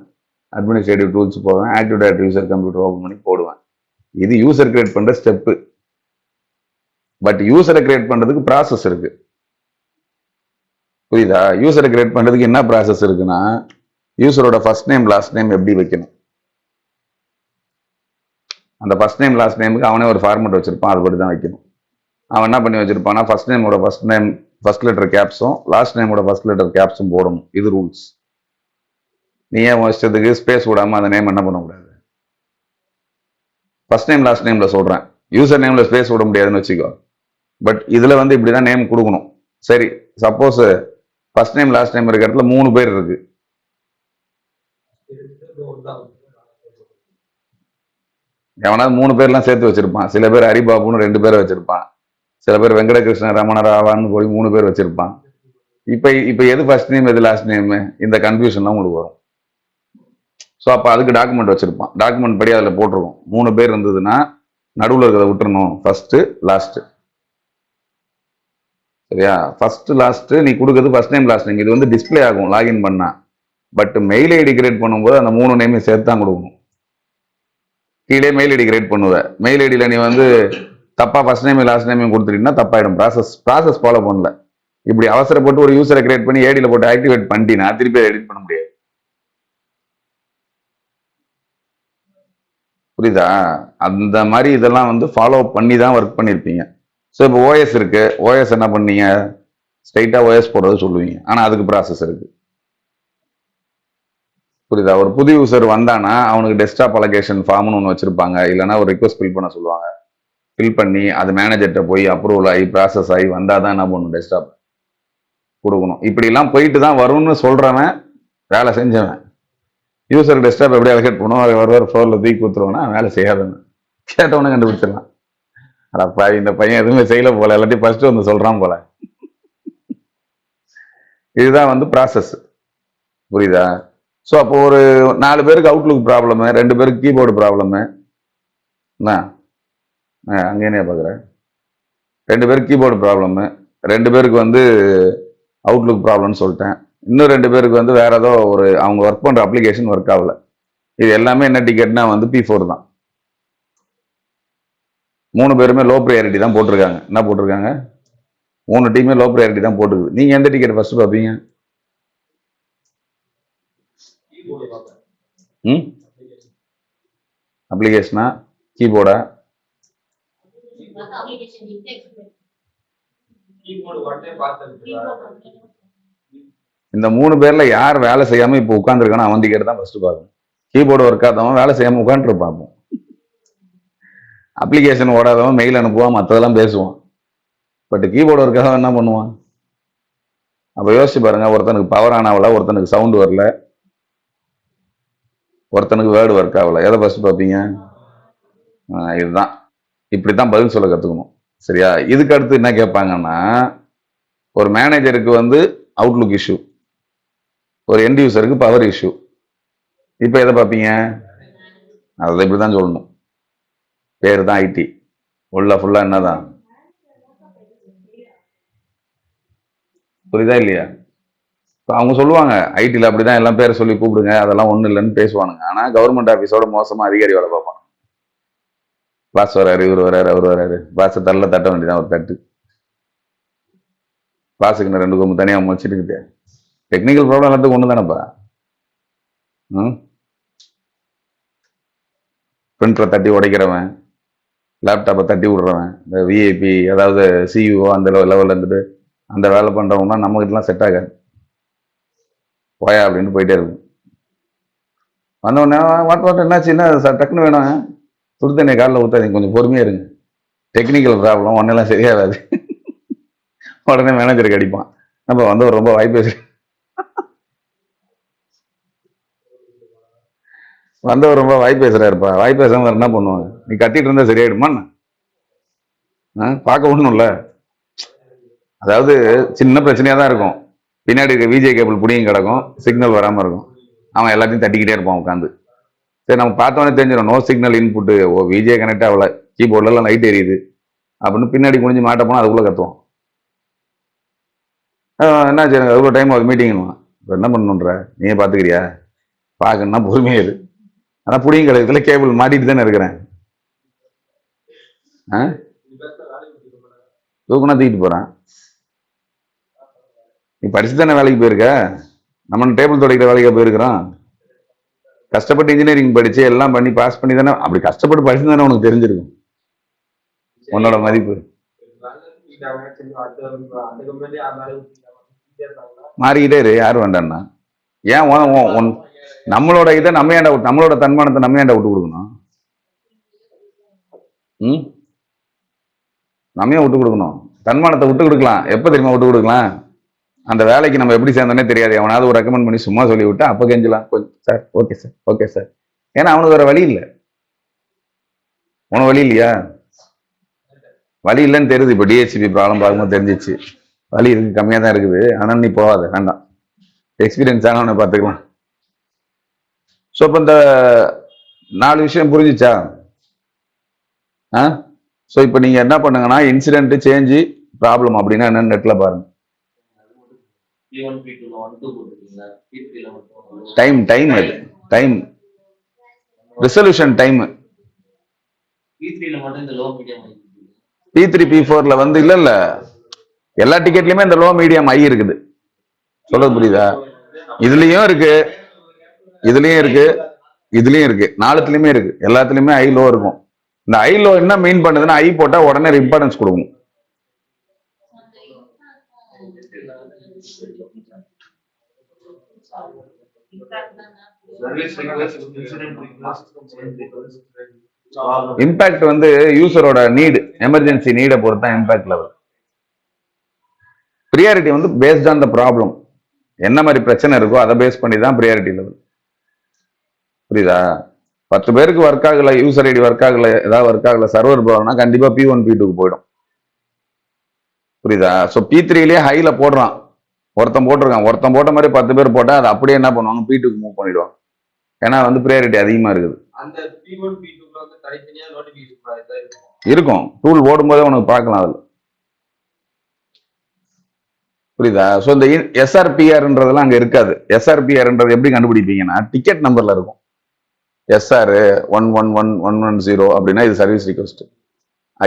அட்மினிஸ்ட்ரேட்டிவ் டூல்ஸ் போவேன், active directory user computer open பண்ணி போடுவேன். இது யூசர் கிரியேட் பண்ணுற ஸ்டெப்பு. பட் யூசரை கிரியேட் பண்ணுறதுக்கு ப்ராசஸ் இருக்கு. புரியுதா? யூசரை கிரியேட் பண்ணுறதுக்கு என்ன ப்ராசஸ் இருக்குன்னா, யூசரோட ஃபர்ஸ்ட் நேம் லாஸ்ட் நேம் எப்படி வைக்கணும், அந்த ஃபர்ஸ்ட் நேம் லாஸ்ட் நேமுக்கு அவனே ஒரு ஃபார்மெட் வச்சிருப்பான், அது படி தான் வைக்கணும். அவன் என்ன பண்ணி வச்சிருப்பான்னா, ஃபர்ஸ்ட் நேமோட ஃபர்ஸ்ட் நேம் ஃபர்ஸ்ட் லெட்டர் கேப்ஸும் லாஸ்ட் நேமோட ஃபர்ஸ்ட் லெட்டர் கேப்ஸும் போடணும். இது ரூல்ஸ். நீ ஏன் இஷ்டத்துக்கு ஸ்பேஸ் விடாம அந்த நேம் என்ன பண்ணக்கூடாது. ஃபர்ஸ்ட் நேம் லாஸ்ட் நேம்ல சொல்றேன், யூசர் நேம்ல ஸ்பேஸ் விட முடியாதுன்னு வச்சுக்கோ. பட் இதுல வந்து இப்படிதான் நேம் கொடுக்கணும். சரி, suppose first name last name இருக்க இடத்துல 3 பேர் இருக்கு, எவனாவது 3 பேர்லாம் சேர்த்து வச்சிருப்பான். சில பேர் ஹரிபாபுன்னு 2 பேரை வச்சிருப்பான், சில பேர் வெங்கடகிருஷ்ண ரமண ராவான்னு போய் 3 பேர் வச்சிருப்பான். இப்ப எது ஃபர்ஸ்ட் நேம் எது லாஸ்ட் நேம், இந்த கன்ஃபியூஷன்லாம் உங்களுக்கு வரும். ஸோ அப்போ அதுக்கு டாக்குமெண்ட் வச்சிருப்பான். டாக்குமெண்ட் படி அதில் போட்டிருக்கோம், 3 பேர் இருந்ததுன்னா நடுவில் இருக்கிறத விட்டுறணும், ஃபர்ஸ்ட் லாஸ்ட். சரியா? ஃபர்ஸ்ட் லாஸ்ட் நீ கொடுக்குறது ஃபர்ஸ்ட் நேம் லாஸ்ட் நேம். இது வந்து டிஸ்பிளே ஆகும் லாகின் பண்ணா. பட் மெயில் ஐடி கிரியேட் பண்ணும்போது அந்த 3 நேமையும் சேர்த்து தான் கொடுக்கணும். கீழே மெயில் ஐடி கிரியேட் பண்ணுவ, மெயில் ஐடியில் நீ வந்து தப்பா ஃபர்ஸ்ட் நேம் லாஸ்ட் நேமையும் கொடுத்துட்டீங்கன்னா தப்பாயிடும். ப்ராசஸ் ஃபாலோ பண்ணல. இப்படி அவசரப்பட்டு ஒரு யூசரை கிரியேட் பண்ணி ஏடியில் போட்டு ஆக்டிவேட் பண்ணிட்டீங்கன்னா திருப்பி எடிட் பண்ண முடியாது. புரியுதா? அந்த மாதிரி இதெல்லாம் வந்து ஃபாலோ பண்ணி தான் ஒர்க் பண்ணியிருப்பீங்க. ஸோ இப்போ ஓஎஸ் இருக்கு, ஓஎஸ் என்ன பண்ணீங்க, ஸ்ட்ரைட்டாக ஓஎஸ் போடுறது சொல்லுவீங்க. ஆனால் அதுக்கு ப்ராசஸ் இருக்கு. புரியுதா? ஒரு புது யூசர் வந்தானா அவனுக்கு டெஸ்க்டாப் அலோகேஷன் ஃபார்ம்னு ஒன்று வச்சிருப்பாங்க, இல்லைன்னா ஒரு ரிக்வஸ்ட் ஃபில் பண்ண சொல்லுவாங்க. ஃபில் பண்ணி அது மேனேஜர்கிட்ட போய் அப்ரூவல் ஆகி ப்ராசஸ் ஆகி வந்தால் தான் என்ன பண்ணணும், டெஸ்க்டாப் கொடுக்கணும். இப்படிலாம் போயிட்டு தான் வரும்னு சொல்கிறவன் வேலை செஞ்சவன். யூசர் டெஸ்க்டாப் எப்படி அலோகேட் பண்ணுவோம், அதை ஒரு ஃப்ளோரில் தூக்கி கொடுத்துருவோன்னா வேலை செய்யாதுன்னு கேட்டவனே கண்டுபிடிச்சிடலாம். அடப்பா இந்த பையன் எதுவுமே செய்யல போல, எல்லாத்தையும் ஃபர்ஸ்ட் வந்து சொல்கிறான் போல. இதுதான் வந்து ப்ராசஸ். புரியுதா? ஸோ அப்போ ஒரு 4 பேருக்கு அவுட்லுக் ப்ராப்ளமு, 2 பேருக்கு கீபோர்டு ப்ராப்ளமு. என்ன அங்கே என்ன பார்க்குறேன், 2 பேருக்கு கீபோர்டு ப்ராப்ளமு, 2 பேருக்கு வந்து அவுட்லுக் ப்ராப்ளம்னு சொல்லிட்டேன். இன்னும் 2 பேருக்கு வந்து வேற ஏதோ ஒரு அவங்க ஒர்க் பண்ணுற அப்ளிகேஷன் ஒர்க் ஆகல. இது எல்லாமே என்ன டிக்கெட்னா வந்து P4 தான். 3 பேருமே லோ ப்ரையாரிட்டி தான் போட்டிருக்காங்க. என்ன போட்டிருக்காங்க? 3 டீமே லோ ப்ரையாரிட்டி தான் போட்டுருக்குது. நீங்க எந்த டிக்கெட் ஃபர்ஸ்ட் பார்ப்பீங்க? அப்ளிகேஷனா கீபோர்டா? இந்த 3 பேர்ல யார் வேலை செய்யாம இப்ப உட்கார்ந்துருக்கானோ அவன் டிக்கெட் தான் ஃபர்ஸ்ட் பார்க்கணும். கீபோர்டு ஒர்க் ஆகாதவன் வேலை செய்யாம உட்காந்துட்டு பார்ப்போம். அப்ளிகேஷன் ஓடாதவன் மெயில் அனுப்புவான், மற்றதெல்லாம் பேசுவான். பட் கீபோர்டு ஒர்க் ஆகாதவன் என்ன பண்ணுவான்? அப்ப யோசிச்சு பாருங்க, ஒருத்தனுக்கு பவர் ஆன் ஆகல, ஒருத்தனுக்கு சவுண்ட் வரல, ஒருத்தனுக்கு வேர்டு ஒர்க் ஆகல. எதை ஃபர்ஸ்ட் பார்ப்பீங்க? இதுதான். இப்படித்தான் பதில் சொல்ல கத்துக்கணும். சரியா? இதுக்கு அடுத்து என்ன கேட்பாங்கன்னா, ஒரு மேனேஜருக்கு வந்து அவுட்லுக் இஷ்யூ, ஒரு எண்ட் யூசருக்கு பவர் இஷ்யூ. இப்போ எதை பார்ப்பீங்க? அதை இப்படி தான் சொல்லணும். பேர் தான் ஐடி, உள்ள ஃபுல்லாக என்னதான், புரியுதா இல்லையா? அவங்க சொல்லுவாங்க ஐடியில் அப்படிதான் எல்லாம் பேரை சொல்லி கூப்பிடுங்க, அதெல்லாம் ஒன்றும் இல்லைன்னு பேசுவானுங்க. ஆனால் கவர்மெண்ட் ஆஃபீஸோட மோசமாக அதிகாரி வேலை பார்ப்பாங்க. பாஸ் வராரு, இவர் வராரு, அவர் வராரு, பாஸை தட்ட வேண்டியதான் ஒரு தட்டு. பாஸுக்கு நான் 2 கொம்பு தனியாக வச்சுட்டுக்கிட்டு டெக்னிக்கல் ப்ராப்ளம் எல்லாத்துக்கும் ஒன்று தானேப்பா. பிரிண்டரை தட்டி உடைக்கிறவன், லேப்டாப்பை தட்டி விடுறவன், இந்த விஐபி அதாவது சிஇஓ அந்த லெவலில் இருந்துட்டு அந்த வேலை பண்ணுறவங்கன்னா நம்மகிட்டலாம் செட் ஆகாது. போயா அப்படின்னு போயிட்டே இருக்கும். வந்தவொடனே வாட் என்னாச்சு, என்ன டக்குன்னு வேணும், சுடு தண்ணியை காலில் ஊற்றாதீங்க, கொஞ்சம் பொறுமையாக இருங்க, டெக்னிக்கல் ப்ராப்ளம் ஒன்னெல்லாம் சரியாகாது. உடனே மேனேஜருக்கு அடிப்பான். நம்ம வந்து ரொம்ப வாய் பேசுறேன், வந்தவர் ரொம்ப வாய் பேசுறாருப்பா. வாய் பேசாம என்ன பண்ணுவாங்க? நீ கத்திட்டு இருந்தா சரியாயிடுமா? பார்க்க ஒண்ணும்ல. அதாவது சின்ன பிரச்சனையா தான் இருக்கும், பின்னாடி இருக்க விஜே கேபிள் புடியும் கிடக்கும், சிக்னல் வராம இருக்கும், அவன் எல்லாத்தையும் தட்டிக்கிட்டே இருப்பான் உட்காந்து. சரி, நம்ம பார்த்தோன்னே தெரிஞ்சிடும் நோ சிக்னல் இன்புட்டு, ஓ விஜே கனெக்ட் ஆகல, கீபோர்ட்ல எல்லாம் லைட் எரியுது அப்படின்னு பின்னாடி குனிஞ்சு மாட்ட போனா அதுக்குள்ள கத்துவோம். என்ன சரி அதுக்குள்ள டைம் ஆகுது மீட்டிங்னுவான். இப்போ என்ன பண்ணுன்ற நீயே பாத்துக்கிறியா? பார்க்கணும்னா பொறுமையா இரு. ஆனா புடியும் கிடைக்கிறதுல கேபிள் மாட்டிட்டு தானே இருக்கிறேன். தூக்குனா தூக்கிட்டு போறான். நீ படிச்சு தானே வேலைக்கு போயிருக்க, நம்ம டேபிள் துடைக்கிற வேலைக்கு போயிருக்கிறோம். கஷ்டப்பட்டு இன்ஜினியரிங் படிச்சு எல்லாம் பண்ணி பாஸ் பண்ணி தானே, அப்படி கஷ்டப்பட்டு படிச்சு தானே உனக்கு தெரிஞ்சிருக்கும் உன்னோட மதிப்பு. மாறிக்கிட்டே இரு, யாரு வேண்டாம்னா. ஏன் நம்மளோட இதை நம்ம ஏன்டா, நம்மளோட தன்மானத்தை நம்ம ஏன்டா விட்டு கொடுக்கணும்? நம்ம ஏன் விட்டு கொடுக்கணும்? தன்மானத்தை விட்டு கொடுக்கலாம். எப்ப தெரியுமா விட்டு கொடுக்கலாம்? அந்த வேலைக்கு நம்ம எப்படி சேர்ந்தோன்னே தெரியாது, அவனாவது ஒரு ரெக்கமெண்ட் பண்ணி சும்மா சொல்லி விட்டு அப்ப கெஞ்சலாம், sir okay sir okay sir. ஏன்னா அவனுக்கு வேற வழி இல்லை. உனக்கு வழி இல்லையா? வழி இல்லைன்னு தெரியுது. இப்போ டிஹெச்பி ப்ராப்ளம் பார்க்கும்போது தெரிஞ்சிச்சு, வழி இருக்கு, கம்மியா தான் இருக்குது. ஆனால் நீ போகாத, வேண்டாம், எக்ஸ்பீரியன்ஸ் ஆனவனை பார்த்துக்கலாம். ஸோ இப்போ இந்த 4 விஷயம் புரிஞ்சிச்சா? ஸோ இப்போ நீங்க என்ன பண்ணுங்கன்னா, இன்சிடென்ட் சேஞ்சு ப்ராப்ளம் அப்படின்னா என்னன்னு நெட்ல பாருங்க. டைம் அது டைம் ரிசல்யூஷன் டைம். P3 P4ல வந்து இல்ல எல்லா டிக்கெட்லயுமே இந்த லோ மீடியம் ஐ இருக்குது. சொல்றது புரியுதா? இதுலயும் இருக்கு, இதுலயும் இருக்கு, இதுலயும் இருக்கு, 4த்துலயுமே இருக்கு, எல்லாத்துலயுமே ஐ லோ இருக்கும். இந்த ஐ லோ என்ன மீன் பண்ணுதுன்னா, ஐ போட்டா உடனே இம்பார்ட்டன்ஸ் கொடுக்கும். இம்பாக்ட் வந்து யூசரோட நீடு, எமர்ஜென்சி நீடை பொறுத்து தான் இம்பாக்ட் லெவல். ப்ரியாரிட்டி வந்து பேஸ்ட் ஆன் த ப்ராப்ளம், என்ன மாதிரி பிரச்சனை இருக்கோ அதை பேஸ் பண்ணி தான் ப்ரியாரிட்டி லெவல். புரியுதா? 10 பேருக்கு ஒர்க் ஆகல, யூசர் ஐடி ஒர்க் ஆகல, ஏதாவது ஒர்க் ஆகல, சர்வர் ப்ராப்ளம்னா கண்டிப்பா P1 P2க்கு போயிடும். புரியுதா? ஸோ P3லயே ஹைல போடுறான், ஒருத்தன் போட்டிருக்கான், ஒருத்தன் போட்ட மாதிரி 10 பேர் போட்டா அது அப்படியே என்ன பண்ணுவாங்க, P2க்கு மூவ் பண்ணிடுவாங்க. ஏன்னா வந்து ப்ரியாரிட்டி அதிகமா இருக்குது. இருக்கும், டூல் ஓடும் போதே உனக்கு பார்க்கலாம் அதுல. புரியுதா? ஸோ இந்த SRPRன்றதெல்லாம் அங்க இருக்காது. SRPRன்றது எப்படி கண்டுபிடிப்பீங்கன்னா, டிக்கெட் நம்பர்ல இருக்கும். SR 111110 அப்படின்னா இது சர்வீஸ் ரிக்வெஸ்ட்,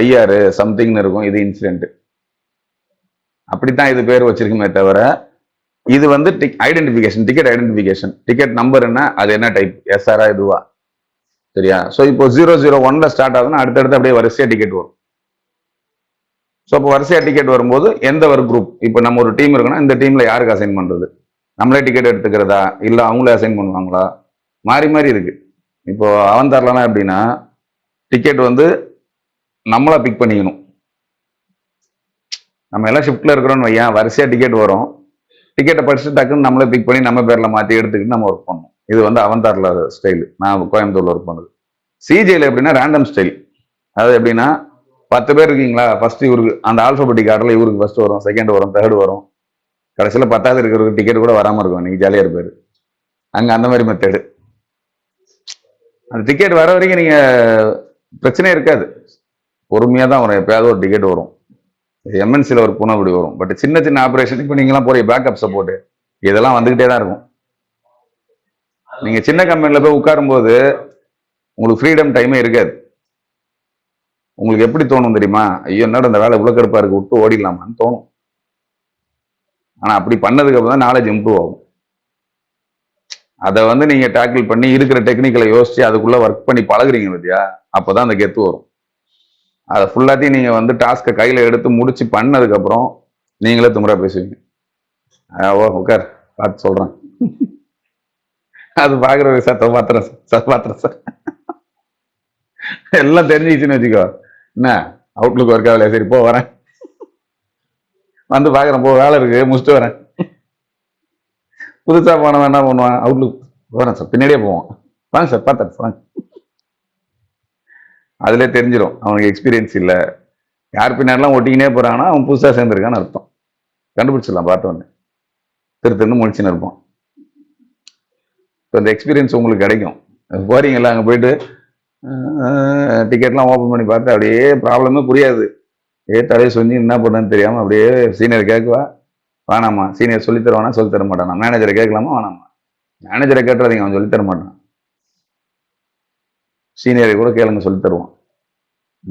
IR சம்திங்னு இருக்கும், இது இன்சிடென்ட். அப்படித்தான் இது பேர் வச்சிருக்குமே தவிர, இது வந்து identification, ticket identification. Ticket number என்ன, அது என்ன டைப், SR இதுவா, சரியா? ஸோ இப்போ 001ல ஸ்டார்ட் ஆகுதுன்னா அடுத்தடுத்து அப்படியே வரிசையா டிக்கெட் வரும். ஸோ இப்போ வரிசையா டிக்கெட் வரும்போது எந்த ஒர்க் குரூப், இப்போ நம்ம ஒரு டீம் இருக்குன்னா இந்த டீம்ல யாருக்கு அசைன் பண்றது, நம்மளே டிக்கெட் எடுத்துக்கிறதா இல்ல அவங்களே அசைன் பண்ணுவாங்களா, மாறி மாறி இருக்கு. இப்போ அவன் தரலாம் எப்படின்னா, டிக்கெட் வந்து நம்மளா பிக் பண்ணிக்கணும். நம்ம எல்லாம் ஷிஃப்ட்ல இருக்கிறோம்னு வையன், வரிசையா டிக்கெட் வரும், டிக்கெட்டை படிச்சுட்டு டக்குன்னு நம்மளே பிக் பண்ணி நம்ம பேர்ல மாத்தி எடுத்துக்கிட்டு நம்ம ஒர்க் பண்ணணும். இது வந்து அவன்தார்ல ஸ்டைல், நான் கோயம்புத்தூர்ல ஒர்க் பண்ணுது. சிஜேல எப்படின்னா ரேண்டம் ஸ்டைல். அதாவது எப்படின்னா, 10 பேர் இருக்கீங்களா, ஃபர்ஸ்ட் இவருக்கு அந்த ஆல்பபெட்டிக் ஆர்டர்ல இவருக்கு ஃபர்ஸ்ட் வரும், செகண்ட் வரும், தேர்ட் வரும், கடைசியில் 10வது இருக்கிற டிக்கெட் கூட வராமல் இருக்கும், இன்னைக்கு ஜாலியாக இருப்பார். அங்கே அந்த மாதிரி மெத்தடு. அந்த டிக்கெட் வர வரைக்கும் நீங்கள் பிரச்சனையே இருக்காது, பொறுமையாக தான் வரும். எப்பயாவது ஒரு டிக்கெட் வரும், எம்என்சியில் ஒர்க் போனால் அப்படி வரும். பட் சின்ன சின்ன ஆப்ரேஷன் இப்போ நீங்களாம் போகிற பேக்கப் சப்போர்ட்டு இதெல்லாம் வந்துக்கிட்டே தான் இருக்கும். நீங்கள் சின்ன கம்பெனியில் போய் உட்காரும்போது உங்களுக்கு ஃப்ரீடம் டைமே இருக்காது. உங்களுக்கு எப்படி தோணும் தெரியுமா, ஐயோ என்னடா இந்த வேலை இவ்வளோ கடுப்பாக இருக்கு, விட்டு ஓடிடலாமான்னு தோணும். ஆனால் அப்படி பண்ணதுக்கு அப்புறம் தான் நாலேஜ் இம்ப்ரூவ் ஆகும். அதை வந்து நீங்கள் டேக்கிள் பண்ணி இருக்கிற டெக்னிக்கலை யோசிச்சு அதுக்குள்ளே ஒர்க் பண்ணி பழகுறீங்க பத்தியா, அப்போ தான் அந்த கெத்து வரும். அதை ஃபுல்லாத்தையும் நீங்கள் வந்து டாஸ்க்கை கையில் எடுத்து முடிச்சு பண்ணதுக்கப்புறம் நீங்களே துமுறா பேசுவீங்க. ஓ உட்கார் பார்த்து சொல்கிறேன், அது பார்க்குற சார் பாத்திரம் சார் பாத்திரம் சார் எல்லாம் தெரிஞ்சிச்சுன்னு வச்சுக்கோ. என்ன அவுட்லுக் ஒர்க் ஆகலையா, சரி போ வரேன், வந்து பார்க்குறேன், போ வேலை இருக்கு முடிச்சுட்டு வரேன். புதுசாக போனவன் என்ன பண்ணுவான், அவுட்லுக் வரேன் சார், பின்னாடியே போவான், வாங்க சார் பார்த்தேன் வாங்க. அதிலே தெரிஞ்சிடும் அவனுக்கு எக்ஸ்பீரியன்ஸ் இல்லை. யார் பின்னாடிலாம் ஒட்டிக்கினே போகிறாங்கன்னா அவன் புதுசாக சேர்ந்துருக்கான்னு அர்த்தம். கண்டுபிடிச்சிடலாம் பார்த்தோன்னே, திருன்னு முடிச்சுன்னு இருப்பான். ஸோ அந்த எக்ஸ்பீரியன்ஸ் உங்களுக்கு கிடைக்கும். போறீங்களா அங்கே போயிட்டு டிக்கெட்லாம் ஓப்பன் பண்ணி பார்த்து அப்படியே ப்ராப்ளமே புரியாது, தலையை சொல்லி என்ன பண்ணுன்னு தெரியாமல் அப்படியே சீனியர் கேட்குவா, வேணாமா சீனியர் சொல்லித்தருவானா சொல்லித்தர மாட்டானா, மேனேஜரை கேட்கலாமா வேணாமா, மேனேஜரை கேட்டுறதீங்க அவன் சொல்லித்தர மாட்டான், சீனியரை கூட கேளுங்க சொல்லி தருவான்.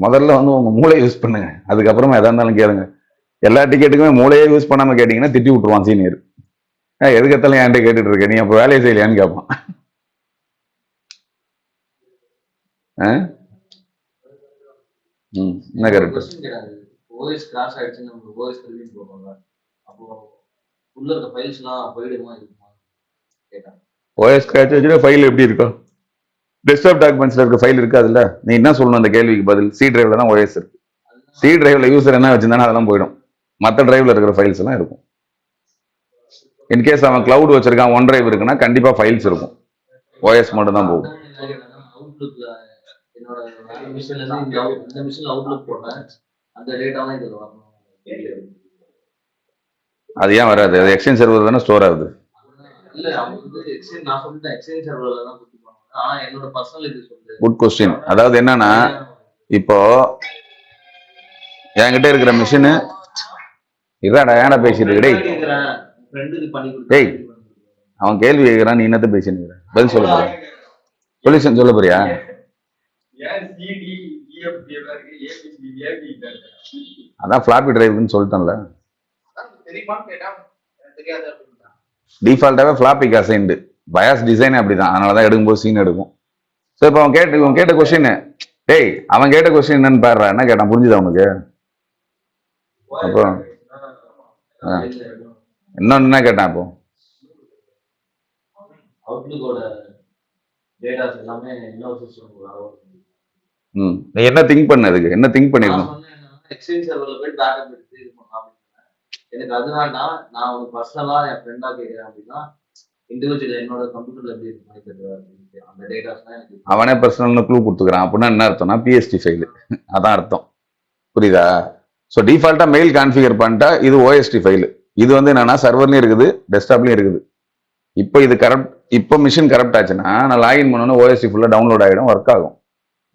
முதல்ல வந்து உங்க மூளையை யூஸ் பண்ணுங்க, அதுக்கப்புறமா எதா இருந்தாலும் கேளுங்க. எல்லா டிக்கெட்டுக்குமே மூளையே யூஸ் பண்ணாம கேட்டீங்கன்னா திட்டி விட்டுருவான் சீனியர். எதுக்கத்தாலும் என்கிட்ட கேட்டுட்டு இருக்க, நீ அப்போ வேலையை செய்யலையான்னு கேட்பான். என்ன கரெக்ட். ஓஎஸ் ஸ்கிராட்ச் வச்சுட்டு ஃபைல் எப்படி இருக்கும், டெஸ்க்டாப் டாக்குமெண்ட்ஸ்ல இருக்க ஃபைல் இருக்காதுல்ல, நீ என்ன சொல்லணும் அந்த கேள்விக்கு பதில், சி டிரைவ்ல தான் ஓஎஸ் இருக்கு. சி டிரைவ்ல யூசர் என்ன வச்சிருந்தானோ அதெல்லாம் போயிடும், மற்ற டிரைவ்ல இருக்கிற ஃபைல்ஸ் எல்லாம் இருக்கும். இன்கேஸ் அவன் கிளவுட் வச்சிருக்கான், ஒன் டிரைவ் இருக்குன்னா கண்டிப்பா ஃபைல்ஸ் இருக்கும், ஓஎஸ் மட்டும் தான் போகும். அது ஏன் வராது, அது எக்ஸ்சேஞ்ச் சர்வர் தானே ஸ்டோர் ஆகுது. Good question. அதாவது என்னன்னா, இப்போ என்கிட்ட இருக்கிற மிஷினு இதாடா ஏன்டா பேசிட்டு டேய் டேய், அவன் கேள்வி கேட்கிறான், நீ என்னத்த பேசிட்டு பதில் சொல்ல போற, சொல்யூஷன் சொல்ல போறியா? அதான் ஃபிளாப்பி டிரைவ்னு சொல்லிட்டேன்ல, டிஃபால்ட்டாவே ஃபிளாப்பிக்கு அசைன்டு, பயாஸ் டிசைன் அப்படிதான், அதனாலதான் எடுக்கும்போது சீன் எடுக்கும். ஸோ இப்போ அவன் கேட்ட கொஸ்டின், டேய் அவன் கேட்ட கொஸ்டின் என்னன்னு பாடுறா, என்ன கேட்டான் புரிஞ்சுதா அவனுக்கு? அப்போ இன்னொன்னு என்ன கேட்டான், இப்போ நீ என்ன திங்க் பண்ண, அதுக்கு என்ன திங்க் பண்ணிருக்கணும்? எனக்கு அதனால நான் ஒரு பர்சனலா என் ஃப்ரெண்டா கேட்கிறேன் அப்படின்னா, இண்டிவிஜுவல் என்னோட கம்ப்யூட்டர்ல எப்படி இருக்கு அந்த டேட்டாஸ்லாம் எனக்கு அவனே பர்சனல்னு க்ளூ கொடுத்துக்கிறான். அப்படின்னா என்ன அர்த்தம்னா பிஎஸ்டி ஃபைல், அதான் அர்த்தம், புரியுதா? ஸோ டிஃபால்ட்டா மெயில் கான்ஃபிகர் பண்ணிட்டா இது ஓஎஸ்டி ஃபைல். இது வந்து என்னன்னா சர்வர்லயும் இருக்குது, டெஸ்க்டாப்லயும் இருக்குது. இப்போ இது கரெக்ட், இப்போ மிஷின் கரெக்ட் ஆச்சுன்னா நான் லாகின் பண்ணோன்னா ஓஎஸ்டி ஃபுல்லா டவுன்லோட் ஆகிடும், ஒர்க் ஆகும்.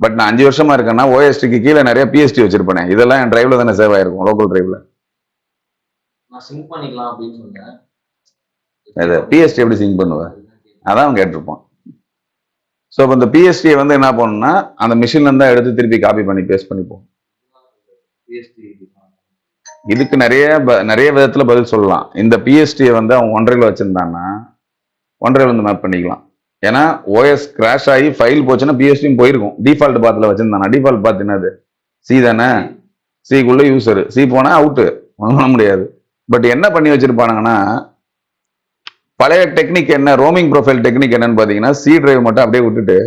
பட் நான் 5 வருஷமா இருக்கேன்னா ஓஎஸ்டிக்கு கீழே நிறைய பிஎஸ்டி வச்சிருப்பேன், இதெல்லாம் என் டிரைவ்ல தானே சேவ் ஆயிருக்கும், லோக்கல் டிரைவ்ல. நான் சிங்க் பண்ணிக்கலாம் அப்படின்னு சொன்னேன். பிஎஸ்டி எப்படி சிங்க் பண்ணுவேன், அதான் அவன் கேட்டிருப்பான். ஸோ இப்போ இந்த பிஎஸ்டியை வந்து என்ன பண்ணணும்னா அந்த மிஷின்ல இருந்தா எடுத்து திருப்பி காப்பி பண்ணி பேஸ்ட் பண்ணிப்போம். இதுக்கு நிறைய விதத்துல பதில் சொல்லலாம். இந்த பிஎஸ்டியை வந்து அவன் ஒன்றையில் வச்சிருந்தான்னா ஒன்றையில் வந்து மேப் பண்ணிக்கலாம். ஏன்னா ஓஎஸ் கிராஷ் ஆகி ஃபைல் போச்சுன்னா பிஎஸ்டியும் போயிருக்கும். டிஃபால்ட் பாத்துல வச்சிருந்தானா, டிஃபால்ட் பாத் என்னது சி தானே, சிக்குள்ள யூசர், சி போனா அவுட்டு, பண்ண முடியாது. பட் என்ன பண்ணி வச்சிருப்பானுங்கன்னா பழைய டெக்னிக் என்ன, ரோமிங் ப்ரொஃபைல் டெக்னிக் என்னன்னு பாத்தீங்கன்னா சி டிரைவ் மட்டும் அப்படியே விட்டுட்டு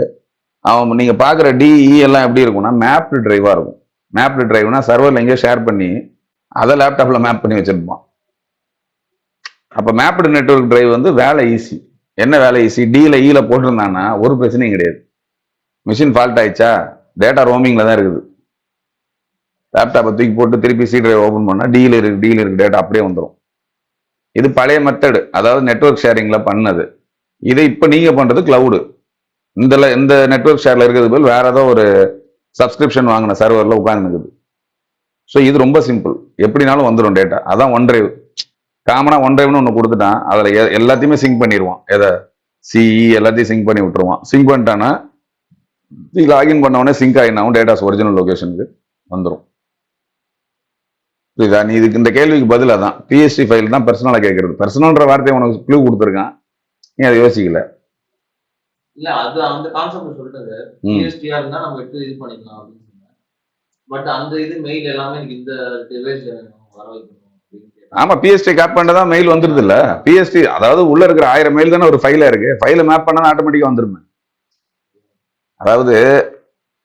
அவன் நீங்க பாக்குற டிஇ எல்லாம் எப்படி இருக்கும்னா மேப்டு டிரைவா இருக்கும். மேப்டு டிரைவ்னா சர்வர்ல எங்கேயோ ஷேர் பண்ணி அதை லேப்டாப்ல மேப் பண்ணி வச்சிருப்பான். அப்ப மேப்டு நெட்வொர்க் டிரைவ் வந்து வேலை ஈஸி. என்ன வேலை ஈஸி, டில ஈல போட்டிருந்தான்னா ஒரு பிரச்சனையும் கிடையாது. மிஷின் ஃபால்ட் ஆயிடுச்சா, டேட்டா ரோமிங்ல தான் இருக்குது, லேப்டாப்பை தூக்கி போட்டு திருப்பி சி டிரைவ் ஓபன் பண்ணா டில இருக்கு டேட்டா அப்படியே வந்துடும். இது பழைய மெத்தடு, அதாவது நெட்வொர்க் ஷேரிங்ல பண்ணது. இது இப்ப நீங்க பண்றது கிளவுடு. இந்த நெட்வொர்க் ஷேர்ல இருக்கிறது போல் வேற ஏதோ ஒரு சப்ஸ்கிரிப்ஷன் வாங்கின சர்வர்ல உட்கார்ந்துருக்குது. ஸோ இது ரொம்ப சிம்பிள், எப்படினாலும் வந்துடும் டேட்டா. அதான் ஒன் டிரைவ். காமனா ஒன் டிரைவ்னு ஒன்று கொடுத்துட்டான், அதுல எல்லாத்தையுமே சிங்க் பண்ணிடுவான். எதை சிஇ எல்லாத்தையும் சிங்க் பண்ணி விட்டுருவான். சிங்க் பண்ணிட்டானா நீ லாகின் பண்ண உடனே சிங்க் ஆகினாவும் டேட்டாஸ் ஒரிஜினல் லொகேஷனுக்கு வந்துடும். புரியுதா? நீ இதுக்கு இந்த கேள்விக்கு பதில் அதான். பிஎஸ்டி ஃபைல் தான் பர்சனலா கேட்கறது. பர்சனல்ன்ற வார்த்தையை உனக்கு க்ளூ கொடுத்துருக்கான், நீ அதை யோசிக்கல. இல்ல அது அந்த கான்செப்ட் சொல்லிட்டது. பிஎஸ்டியா இருந்தா நம்ம எடுத்து இது பண்ணிக்கலாம் அப்படின்னு சொன்னேன். பட் அந்த இது மெயில் எல்லாமே எனக்கு இந்த டிவைஸ்ல வர வைக்கணும். ஆமா, பிஎஸ்டி கேப் பண்ணதான் மெயில் வந்துருது இல்ல. பிஎஸ்டி அதாவது உள்ள இருக்கிற 1000 மெயில் தானே ஒரு ஃபைலா இருக்கு. ஃபைல மேப் பண்ணா ஆட்டோமேட்டிக்கா வந்துருமே. அதாவது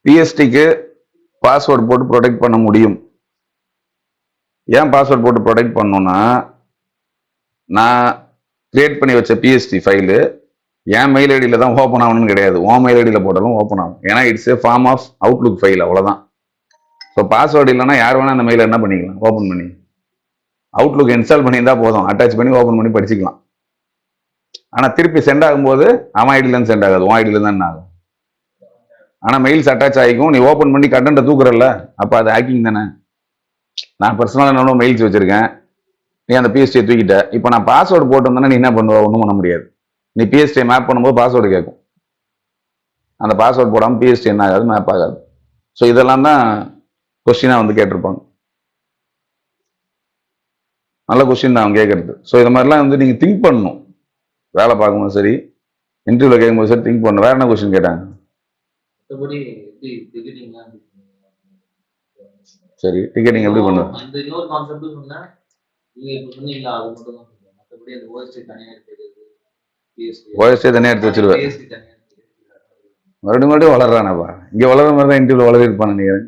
பிஎஸ்டிக்கு பாஸ்வேர்டு போட்டு ப்ரொடெக்ட் பண்ண முடியும். ஏன் பாஸ்வேர்ட் போட்டு ப்ரொடெக்ட் பண்ணணும்னா, நான் கிரியேட் பண்ணி வச்ச பிஎஸ்டி ஃபைலு என் மெயில் ஐடியில தான் ஓப்பன் ஆகணும்னு கிடையாது. உன் மெயில் ஐடியில போட்டாலும் ஓப்பன் ஆகும். ஏன்னா it's a form of outlook file, அவ்வளவுதான். ஸோ பாஸ்வேர்டு இல்லைன்னா யார் வேணா அந்த மெயில என்ன பண்ணிக்கலாம், ஓப்பன் பண்ணி. அவுட்லுக் இன்ஸ்டால் பண்ணியிருந்தா போதும், அட்டாச் பண்ணி ஓப்பன் பண்ணி படிச்சுக்கலாம். ஆனா திருப்பி சென்ட் ஆகும்போது அவன் ஐடியில இருந்து சென்ட் ஆகாது, உன் ஐடியில தான் என்ன ஆகும். ஆனா மெயில்ஸ் அட்டாச் ஆகிக்கும். நீ ஓப்பன் பண்ணி கண்டென்ட்டை தூக்குறல்ல, அப்ப அது ஹேக்கிங் தானே. நான் பர்சனலாக என்னோட மெயில்ஸ் வச்சிருக்கேன், நீ அந்த பிஎஸ்டியை தூக்கிட்ட. இப்போ நான் பாஸ்வேர்டு போட்டிருந்தேன்னா நீ என்ன பண்ணுவ, ஒன்றும் பண்ண முடியாது. நீ பிஎஸ்டியை மேப் பண்ணும்போது பாஸ்வேர்டு கேட்கும். அந்த பாஸ்வேர்டு போடாமல் பிஎஸ்டி என்ன ஆகாது, மேப் ஆகாது. ஸோ இதெல்லாம் தான் கொஸ்டினாக வந்து கேட்டிருப்பாங்க. நல்ல கொஸ்டின் தான் அவங்க கேட்கறது. ஸோ இது மாதிரிலாம் வந்து நீங்கள் திங்க் பண்ணணும். வேலை பார்க்கும்போது சரி, இன்டர்வியூவில் கேட்கும்போது சரி திங்க் பண்ணணும். வேற என்ன கொஸ்டின் கேட்டாங்க? சரி, டிக்கெட்டிங் எப்படி பண்ணுவேன்? அந்த இன்னொரு கான்செப்ட் சொன்னா நீங்க இப்ப சொன்னீங்களா, அது மட்டும் தான் சொல்லுவேன். மற்றபடி அந்த ஓஎஸ்டி தனியா எடுத்து ஓஎஸ்டி தனியாக எடுத்து வச்சிருவேன். மறுபடியும் வளர்றானப்பா. இங்க வளர மாதிரி தான் இன்டர்வியூ வளர இருப்பான் நினைக்கிறேன்.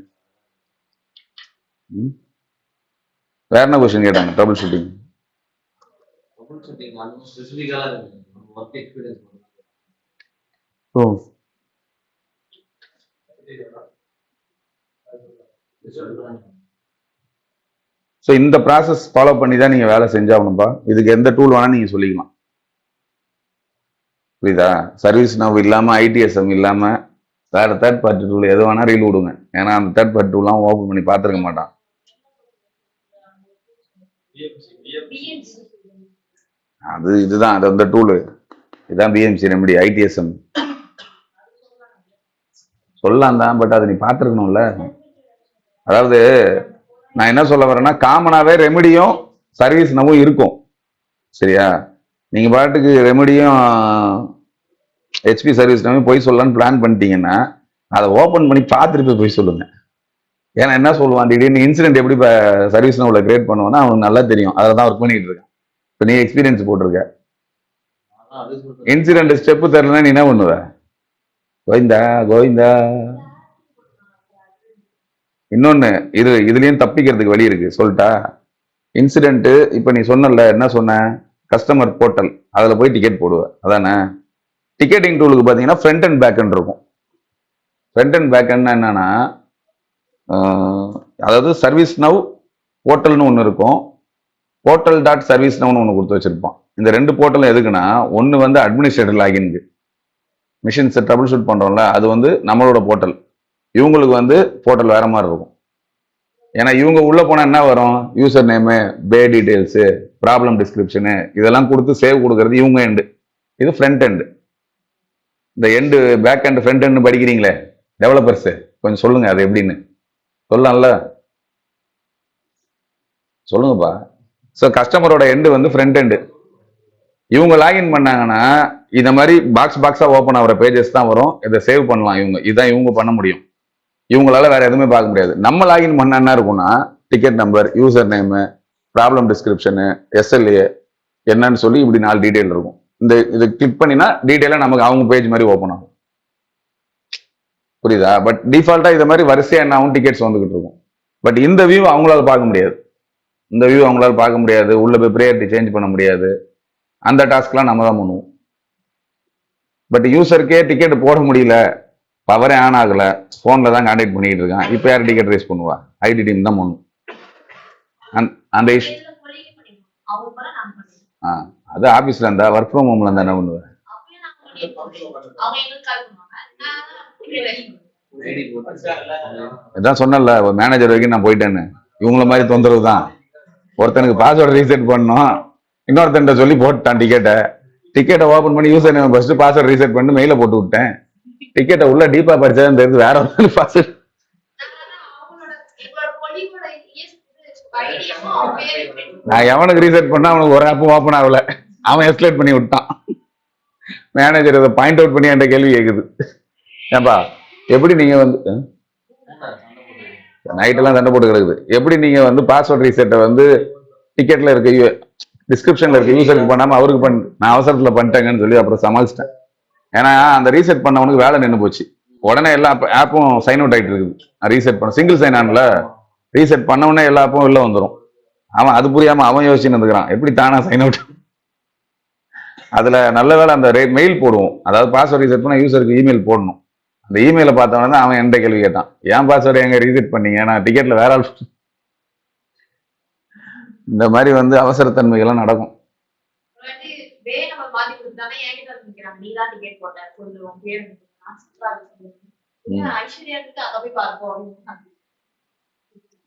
வேற என்ன கொஸ்டின் கேட்டாங்க? Troubleshooting. ஓ, ஸோ இந்த ப்ராசஸ் ஃபாலோ பண்ணி தான் நீங்க வேலை செஞ்சாகணும்பா. இதுக்கு எந்த டூல் வேணா நீங்க சொல்லிக்கலாம். புரியுதா? சர்வீஸ் நவ் இல்லாம, ஐடிஎஸ்எம் இல்லாம வேற தேர்ட் பார்ட்டி டூல் எது வேணா ரீல் விடுங்க. ஏன்னா அந்த தேர்ட் பார்ட்டி டூல்லாம் ஓப்பன் பண்ணி பார்த்துருக்க மாட்டான். அது இதுதான், அது அந்த டூலு இதான் பிஎம்சி ரெமெடி, ஐடிஎஸ்எம் சொல்லலாம் தான். பட் அதை நீ பார்த்துருக்கணும்ல. அதாவது நான் என்ன சொல்ல வரேன்னா, காமனாவே ரெமெடியும் சர்வீஸ் நவும் இருக்கும். சரியா? நீங்க பாட்டுக்கு ரெமெடியும் ஹெச்பி சர்வீஸ் நவும் போய் சொல்லலான்னு பிளான் பண்ணிட்டீங்கன்னா அதை ஓப்பன் பண்ணி பார்த்துட்டு போய் சொல்லுங்க. ஏன்னா என்ன சொல்லுவான், திடீர்னு இன்சிடென்ட் எப்படி சர்வீஸ் நவுல கிரியேட் பண்ணுவான்னா அவனுக்கு நல்லா தெரியும். அதில் தான் ஒர்க் பண்ணிட்டு இருக்கான். இப்போ நீ எக்ஸ்பீரியன்ஸ் போட்டிருக்க, இன்சிடென்ட் ஸ்டெப்பு தெரியலன்னா நீ என்ன பண்ணுவ? கோவிந்தா கோவிந்தா. இன்னொன்னு, இதுலயும் தப்பிக்கிறதுக்கு வழி இருக்கு, சொல்லிட்டா? இன்சிடென்ட் இப்ப நீ சொன்னல, என்ன சொன்ன, கஸ்டமர் போர்ட்டல், அதுல போய் டிக்கெட் போடுவ, அதானே? டிக்கெட்டிங் டூலுக்கு பாத்தீங்கன்னா ஃப்ரண்ட் அண்ட் பேக் அண்ட் இருக்கும். ஃப்ரண்ட் அண்ட் பேக் அண்ட் என்னன்னா, அதாவது சர்வீஸ் நவ் போர்ட்டல்னு ஒன்று இருக்கும், போர்ட்டல் டாட் சர்வீஸ் நவ்னு ஒன்று கொடுத்து வச்சிருப்பான். இந்த ரெண்டு போர்ட்டலும் எதுக்குன்னா, ஒன்று வந்து அட்மினிஸ்ட்ரேட்டர் லாகின்க்கு, மிஷின்ஸை ட்ரபிள் ஷூட் பண்றோம்ல, அது வந்து நம்மளோட போர்ட்டல். இவங்களுக்கு வந்து போர்ட்டல் வேற மாதிரி இருக்கும். ஏன்னா இவங்க உள்ள போனா என்ன வரும், user name, pay details, problem description இதெல்லாம் கொடுத்து சேவ் கொடுக்கறது இவங்க எண்டு. இது ஃப்ரண்ட் எண்டு. இந்த end back end front end படிக்கிறீங்களே டெவலப்பர்ஸ், கொஞ்சம் சொல்லுங்க அது எப்படின்னு. சொல்லலாம்ல, சொல்லுங்கப்பா. ஸோ கஸ்டமரோட எண்டு வந்து ஃப்ரண்ட் எண்டு. இவங்க லாகின் பண்ணாங்கன்னா இந்த மாதிரி பாக்ஸா ஓப்பன் ஆகிற பேஜஸ் தான் வரும். இதை சேவ் பண்ணலாம் இவங்க, இதுதான் இவங்க பண்ண முடியும். இவங்களால வேற எதுவுமே பார்க்க முடியாது. நம்ம லாகின் பண்ண என்ன இருக்கும்னா, ticket number, user name, problem description, SLA என்னன்னு சொல்லி இப்படி 4 டீடைல் இருக்கும். இது கிளிக் பண்ணினா டீடைலா நமக்கு அவங்க பேஜ் மாதிரி ஓப்பன் ஆகும். புரியுதா? பட் டிஃபால்ட்டா இதை மாதிரி வரிசையா என்ன ஆகும், டிக்கெட்ஸ் வந்துகிட்டு இருக்கும். பட் இந்த வியூ அவங்களால பார்க்க முடியாது. இந்த வியூ அவங்களால பார்க்க முடியாது. உள்ள போய் ப்ரையாரிட்டி சேஞ்ச் பண்ண முடியாது. அந்த டாஸ்க்லாம் நம்ம தான் பண்ணுவோம். பட் யூசருக்கே டிக்கெட் போட முடியல, பவரே ஆன் ஆகல, போன்ல தான் கான்டாக்ட் பண்ணிட்டு இருக்கான். இப்போ யார் டிக்கெட் ரைஸ் பண்ணுவா? ஐடி டீம் தான் பண்ணும். அந்த அது ஆபீஸ்ல இருந்தா ஒர்க் ஃப்ரம் ஹோம்ல இருந்தா என்ன பண்ணுவேன்? இதான் சொன்னல ஒரு மேனேஜர் வரைக்கும் நான் போயிட்டேன்னு. இவங்கள மாதிரி தொந்தரவு தான். ஒருத்தனுக்கு பாஸ்வேர்டு ரீசெட் பண்ணோம், இன்னொருத்தன் சொல்லி போட்டான் டிக்கெட்டை ஓபன் பண்ணி user name first password reset பண்ணி மெயில போட்டு விட்டேன். டிக்கெட்டை உள்ள டீப்பா படிச்சா தெரிஞ்சு வேற ஒரு பாஸ்வேர்டு. நான் எவனுக்கு ரீசெட் பண்ணா அவனுக்கு ஒரு ஆப்பும் ஓப்பன் ஆகல. அவன் எஸ்கலேட் பண்ணி விட்டான். மேனேஜர் அதை பாயிண்ட் அவுட் பண்ணி என்கிட்ட கேள்வி கேக்குது. ஏன்பா எப்படி நீங்க வந்து நைட்டெல்லாம் சண்டை போட்டு கிடக்குது, எப்படி நீங்க வந்து பாஸ்வேர்ட் ரீசெட்டை வந்து டிக்கெட்ல இருக்க டிஸ்கிரிப்ஷன்ல இருக்க யூசருக்கு பண்ணாம அவருக்கு நான் அவசரத்துல பண்ணிட்டேங்கன்னு சொல்லி அப்புறம் சமாளிச்சிட்டேன். ஏன்னா அந்த ரீசெட் பண்ணவனுக்கு வேலை நின்று போச்சு. உடனே எல்லா ஆப்பும் சைன் அவுட் ஆயிட்டு இருக்குது. ரீசெட் பண்ண சிங்கிள் சைன் ஆன்ல ரீசெட் பண்ண உடனே எல்லா ஆப்பும் வெளில வந்துடும். அவன் அது புரியாம அவன் யோசிச்சுன்னு இருந்துக்கிறான் எப்படி தானா சைன் அவுட். அதுல நல்ல வேலை அந்த மெயில் போடுவோம், அதாவது பாஸ்வேர்ட் ரீசெட் பண்ண யூசருக்கு இமெயில் போடணும். அந்த இமெயில பார்த்தவன அவன் என்கிட்ட கேள்வி கேட்டான், ஏன் பாஸ்வேர்டு எங்க ரீசெட் பண்ணீங்க, நான் டிக்கெட்ல வேற ஆள். இந்த மாதிரி வந்து அவசரத்தன்மைகள்லாம் நடக்கும்.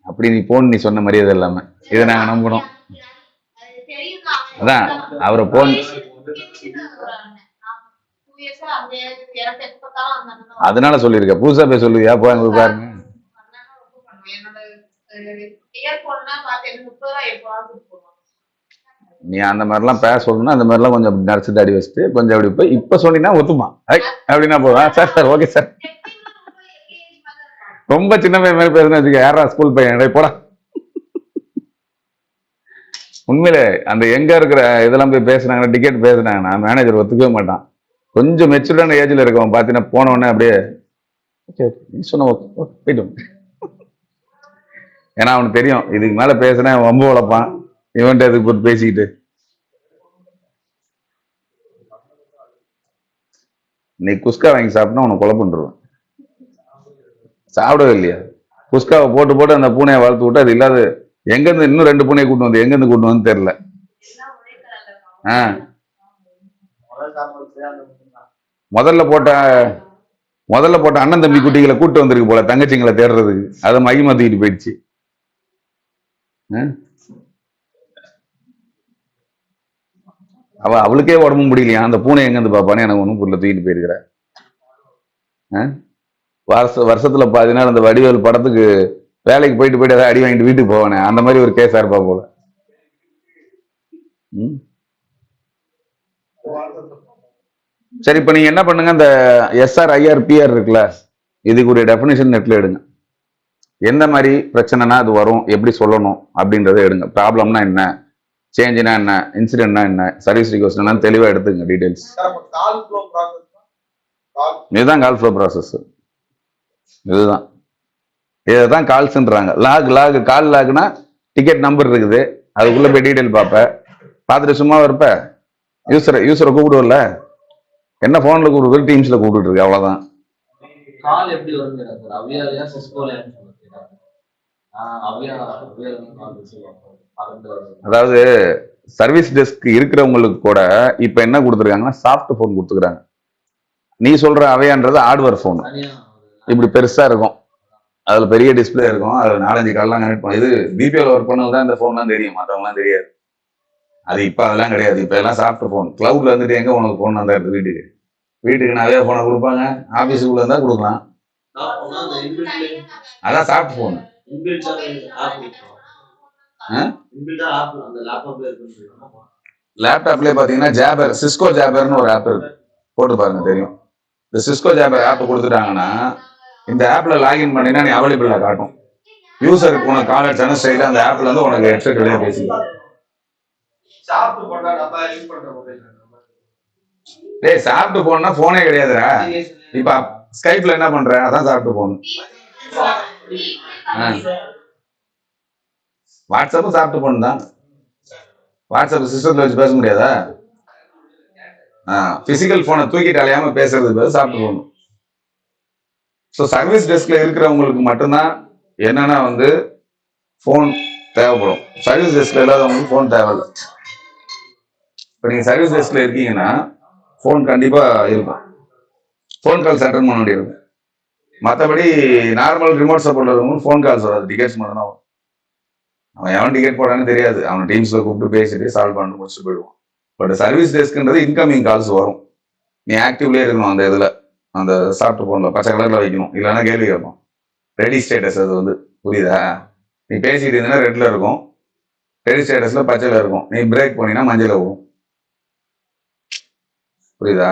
அப்படி நீ போன் நீ சொன்ன மரியாதை இல்லாம இதை நாங்க நம்பணும். அதான் அவரை போன் அதனால சொல்லிருக்க, புதுசா போய் சொல்லுவியா போய் பாருங்க. நீ அந்த மாதிரிலாம் பேச சொல்லணும்னா அந்த மாதிரிலாம் கொஞ்சம் நடிச்சு தாடி வச்சுட்டு கொஞ்சம் அப்படி போய் இப்ப சொன்னீங்கன்னா ஒத்துமா அப்படின்னா போதும். Sir sir okay sir. ரொம்ப சின்ன பையன் மாதிரி பேசுன்னு வச்சுக்க, யாரா ஸ்கூல் பையன் போடா. உண்மையிலே அந்த எங்க இருக்கிற இதெல்லாம் போய் பேசுனாங்கன்னா டிக்கெட் பேசுனாங்கன்னா மேனேஜர் ஒத்துக்கவே மாட்டான். கொஞ்சம் மெச்சூர்டான ஏஜ்ல இருக்கவன் பார்த்தீங்கன்னா போன உடனே அப்படியே சொன்ன போயிட்டு. ஏன்னா அவனுக்கு தெரியும் இதுக்கு மேல பேசுனா வம்பு வளர்ப்பான், இவன்ட்டு அதுக்கு போட்டு பேசிக்கிட்டு. நீ குஸ்கா வாங்கி சாப்பிட்டா உனக்கு கொலை பண்ணுருவேன். சாப்பிடவே இல்லையா? குஸ்காவை போட்டு போட்டு அந்த பூனையை வளர்த்து விட்டு அது இல்லாத எங்கிருந்து இன்னும் 2 பூனையை கூட்டு வந்து எங்கிருந்து கூட்டு வந்து தெரியல. முதல்ல போட்ட அண்ணன் தம்பி குட்டிகளை கூட்டு வந்திருக்கு போல தங்கச்சிங்களை தேடுறதுக்கு, அதை மகிமா தூக்கிட்டு போயிடுச்சு. அவளுக்கே உடம்பு முடியலையா, அந்த பூனை எங்க இருந்து பாப்பானே எனக்கு ஒன்றும் புரியல, தூக்கிட்டு போயிருக்கிற. வருஷத்துல 10 நாள் அந்த வடிவேல் படத்துக்கு வேலைக்கு போயிட்டு ஏதாவது அடி வாங்கிட்டு வீட்டுக்கு போவானே அந்த மாதிரி ஒரு கேஸா இருப்பா போல. சரி இப்ப நீங்க என்ன பண்ணுங்க, இந்த SRIR-PR இருக்குல்ல, இதுக்கு ஒரு டெஃபினிஷன் நெட்ல எடுங்க. எந்த மாதிரி பிரச்சனைனா அது வரும், எப்படி சொல்லணும் அப்படின்றத எடுங்க. ப்ராப்ளம்னா என்ன, சேஞ்சுனா என்ன, இன்சிடென்ட்னா என்ன, சர்வீஸ் ரிக்வெஸ்ட்னா தெளிவா எடுத்துங்க டீடைல்ஸ். இதுதான் கால் ஃப்ளோ ப்ராசஸ். இதுதான் இதான் கால்ஸ்ன்றாங்க. லாக் கால் லாக்னா டிக்கெட் நம்பர் இருக்குது, அதுக்குள்ள போய் டீடைல் பார்த்துட்டு சும்மா இருப்ப. யூசரை கூப்பிடுவல, என்ன போன்ல கூப்பிடுறது, டீம்ஸ்ல கூப்பிட்டு இருக்கு, அவ்வளவுதான். அதாவது சர்வீஸ் டெஸ்க் இருக்கிறவங்களுக்கு கூட இப்ப என்ன கொடுத்துருக்காங்கன்னா சாஃப்ட் போன் கொடுத்துருக்காங்க. நீ சொல்ற அவையான்றது ஹார்ட்வேர் போன், இப்படி பெருசா இருக்கும், அதுல பெரிய டிஸ்பிளே இருக்கும், அதுல 4-5 கால்லாம் கனெக்ட் பண்ணி. இது பிபிஎல் ஒர்க் பண்ணதான் இந்த போன் தான் தெரியும், மற்றவங்கலாம் தெரியாது. அது இப்ப அதெல்லாம் கிடையாது. இப்ப எல்லாம் சாஃப்ட் போன். கிளவுட்ல வந்துட்டு எங்க உனக்கு போன் வந்தா இருக்கு, வீட்டுக்கு நிறைய போனை கொடுப்பாங்க, ஆபீஸுக்குள்ள இருந்தா கொடுக்கலாம். அதான் சாஃப்ட் போன். லேப்டாப்லயே பாத்தீங்கன்னா ஜாபர், சிஸ்கோ ஜாபர்னு ஒரு ஆப் இருக்கு, போட்டு பாருங்க தெரியும். இந்த சிஸ்கோ ஜாபர் ஆப் கொடுத்துட்டாங்கன்னா இந்த ஆப்ல லாகின் பண்ணினா நீ அவைலபிளா காட்டும். யூசருக்கு உனக்கு கால் அடிச்சாலும் ஸ்ட்ரைட்டா அந்த ஆப்ல இருந்து உனக்கு ஹெட்செட் வெளியே பேசிக்கலாம். டேய் சாப்பிட்டு போனா போனே கிடையாதுடா. இப்ப ஸ்கைப்ல என்ன பண்ற, அதான் சாப்பிட்டு போகணும். வாட்ஸ்அப் சாப்பிட்டு போகணும் தான். வாட்ஸ்அப் சிஸ்டத்துல வச்சு பேச முடியாதா? பிசிக்கல் போனை தூக்கிட்டு அலையாம பேசுறது சாப்பிட்டு போகணும். ஸோ சர்வீஸ் டெஸ்க்ல இருக்கிறவங்களுக்கு மட்டும்தான் என்னன்னா வந்து போன் தேவைப்படும். சர்வீஸ் டெஸ்க்ல இல்லாதவங்களுக்கு போன் தேவையில்லை. இப்போ நீங்கள் சர்வீஸ் டெஸ்க்ல இருக்கீங்கன்னா ஃபோன் கண்டிப்பாக இருக்கும், ஃபோன் கால்ஸ் அட்டன் பண்ண வேண்டியது. மற்றபடி நார்மல் ரிமோட் சப்போர்ட் இருக்கவங்க ஃபோன் கால்ஸ் வராது, டிக்கெட்ஸ் மட்டும் தான் வரும். அவன் எவன் டிக்கெட் போடான்னு தெரியாது, அவன் டீம்ஸில் கூப்பிட்டு பேசிட்டு சால்வ் பண்ணிட்டு முடிச்சுட்டு போயிடுவான். பட் சர்வீஸ் டெஸ்க்ன்றது இன்கமிங் கால்ஸ் வரும், நீ ஆக்டிவ்லேயே இருக்கணும் அந்த இதில், அந்த சாஃப்ட் ஃபோனில் பச்சை கலரில் வைக்கணும், இல்லைன்னா கேள்வி கேட்கும். ரெடி ஸ்டேட்டஸ் அது வந்து, புரியுதா? நீ பேசிட்டு இருந்தீங்கன்னா ரெட்டில் இருக்கும், ரெடி ஸ்டேட்டஸில் பச்சையில் இருக்கும், நீ பிரேக் பண்ணினா மஞ்சள் வரும். புரியுதா?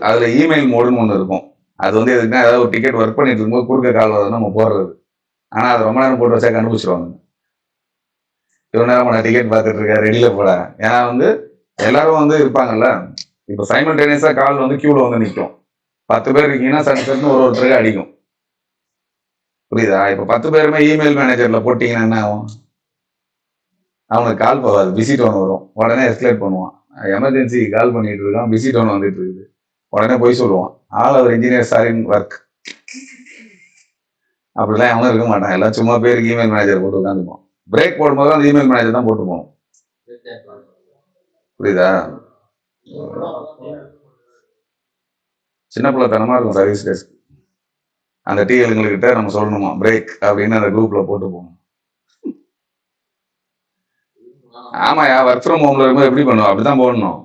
அதில் இமெயில் மோடுன்னு ஒன்று இருக்கும். அது வந்து எதுக்குன்னா ஏதாவது ஒரு டிக்கெட் ஒர்க் பண்ணிட்டு இருக்கும்போது குறுக்க கால் வரது நம்ம போடுறது. ஆனால் அது ரொம்ப நேரம் போட்டு வச்சா கண்டுபிடிச்சிருவாங்க, இவ்வளோ நேரம் நான் டிக்கெட் பார்த்துட்டு இருக்கேன், ரெடியில் போட. ஏன்னா வந்து எல்லாரும் வந்து இருப்பாங்கல்ல, இப்போ சைமல்டேனியஸாக கால் வந்து கியூவில் வந்து நிற்கும். 10 பேர் இருக்கீங்கன்னா சட்டுன்னு ஒருத்தருக்கு அடிக்கும். புரியுதா? இப்போ 10 பேருமே இமெயில் மேனேஜரில் போட்டிங்கன்னா என்ன ஆகும்? அவனுக்கு கால் போகாது, பிசி டோன் வரும், உடனே எஸ்கலேட் பண்ணுவான். எமர்ஜென்சி கால் பண்ணிட்டு இருக்கான், பிசி டோன் வந்துட்டு இருக்குது, உடனே போய் சொல்லுவான், all our engineer sir in work. அப்படிலாம் எவனும் இருக்க மாட்டான், எல்லாம் சும்மா பேருக்கு இமெயில் மேனேஜர் போட்டு உட்காந்துப்போம். பிரேக் போடும்போது அந்த இமெயில் மேனேஜர் தான் போட்டு போவோம். புரியுதா? சின்ன பிள்ளைத்தனமா இருக்கும் சர்வீஸ் டெஸ்க். அந்த டிஎல்கிட்ட நம்ம சொல்லணுமா பிரேக் அப்படின்னு அந்த குரூப்ல போட்டு போகணும். ஆமாயா, ஒர்க் ஃப்ரம் ஹோம்ல இருக்கும்போது எப்படி பண்ணுவோம், அப்படிதான் போடணும்.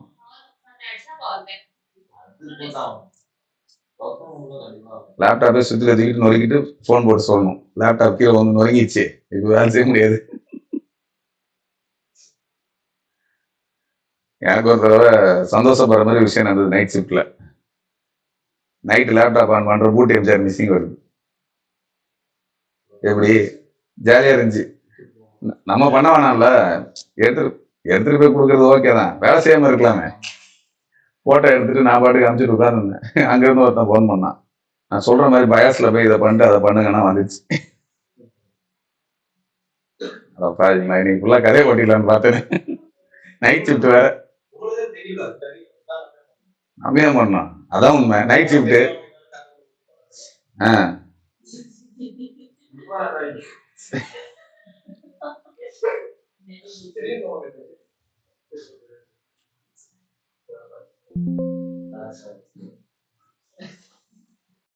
லேப்டாப்பே சுத்தில தூக்கிட்டு நொறுக்கிட்டு போன் போட்டு சொல்லணும், லேப்டாப் கீழே வந்து நொறுங்கிச்சு, இப்போ வேலை செய்ய முடியாது. எனக்கு ஒரு தடவை சந்தோஷப்படுற மாதிரி விஷயம் நடந்தது நைட் ஷிஃப்ட்ல. நைட்டு லேப்டாப் ஆன் பண்ற பூட் எம்ஜிஆர் மிஸ்ஸிங் வருது. எப்படி ஜாலியா இருந்துச்சு, நம்ம பண்ண வேணாம்ல, எடுத்துட்டு போய் கொடுக்கறது ஓகே தான், வேலை செய்யாம இருக்கலாமே. போட்டோ எடுத்துட்டு நான் பாட்டுக்கு அனுப்பிச்சுட்டு உட்காந்துருந்தேன். அங்கிருந்து ஒருத்தன் போன் பண்ணான், நான் சொல்ற மாதிரி பயாஸ்ல போய் இதை பண்ணிட்டு அதை பண்ணுங்கன்னா வந்துச்சு. இன்னைக்கு ஃபுல்லா கதையை ஓட்டிக்கலான்னு பார்த்தேன். நைட் ஷிஃப்ட் வேற, அப்படியே பண்ணோம், அதான் உண்மை. Night shift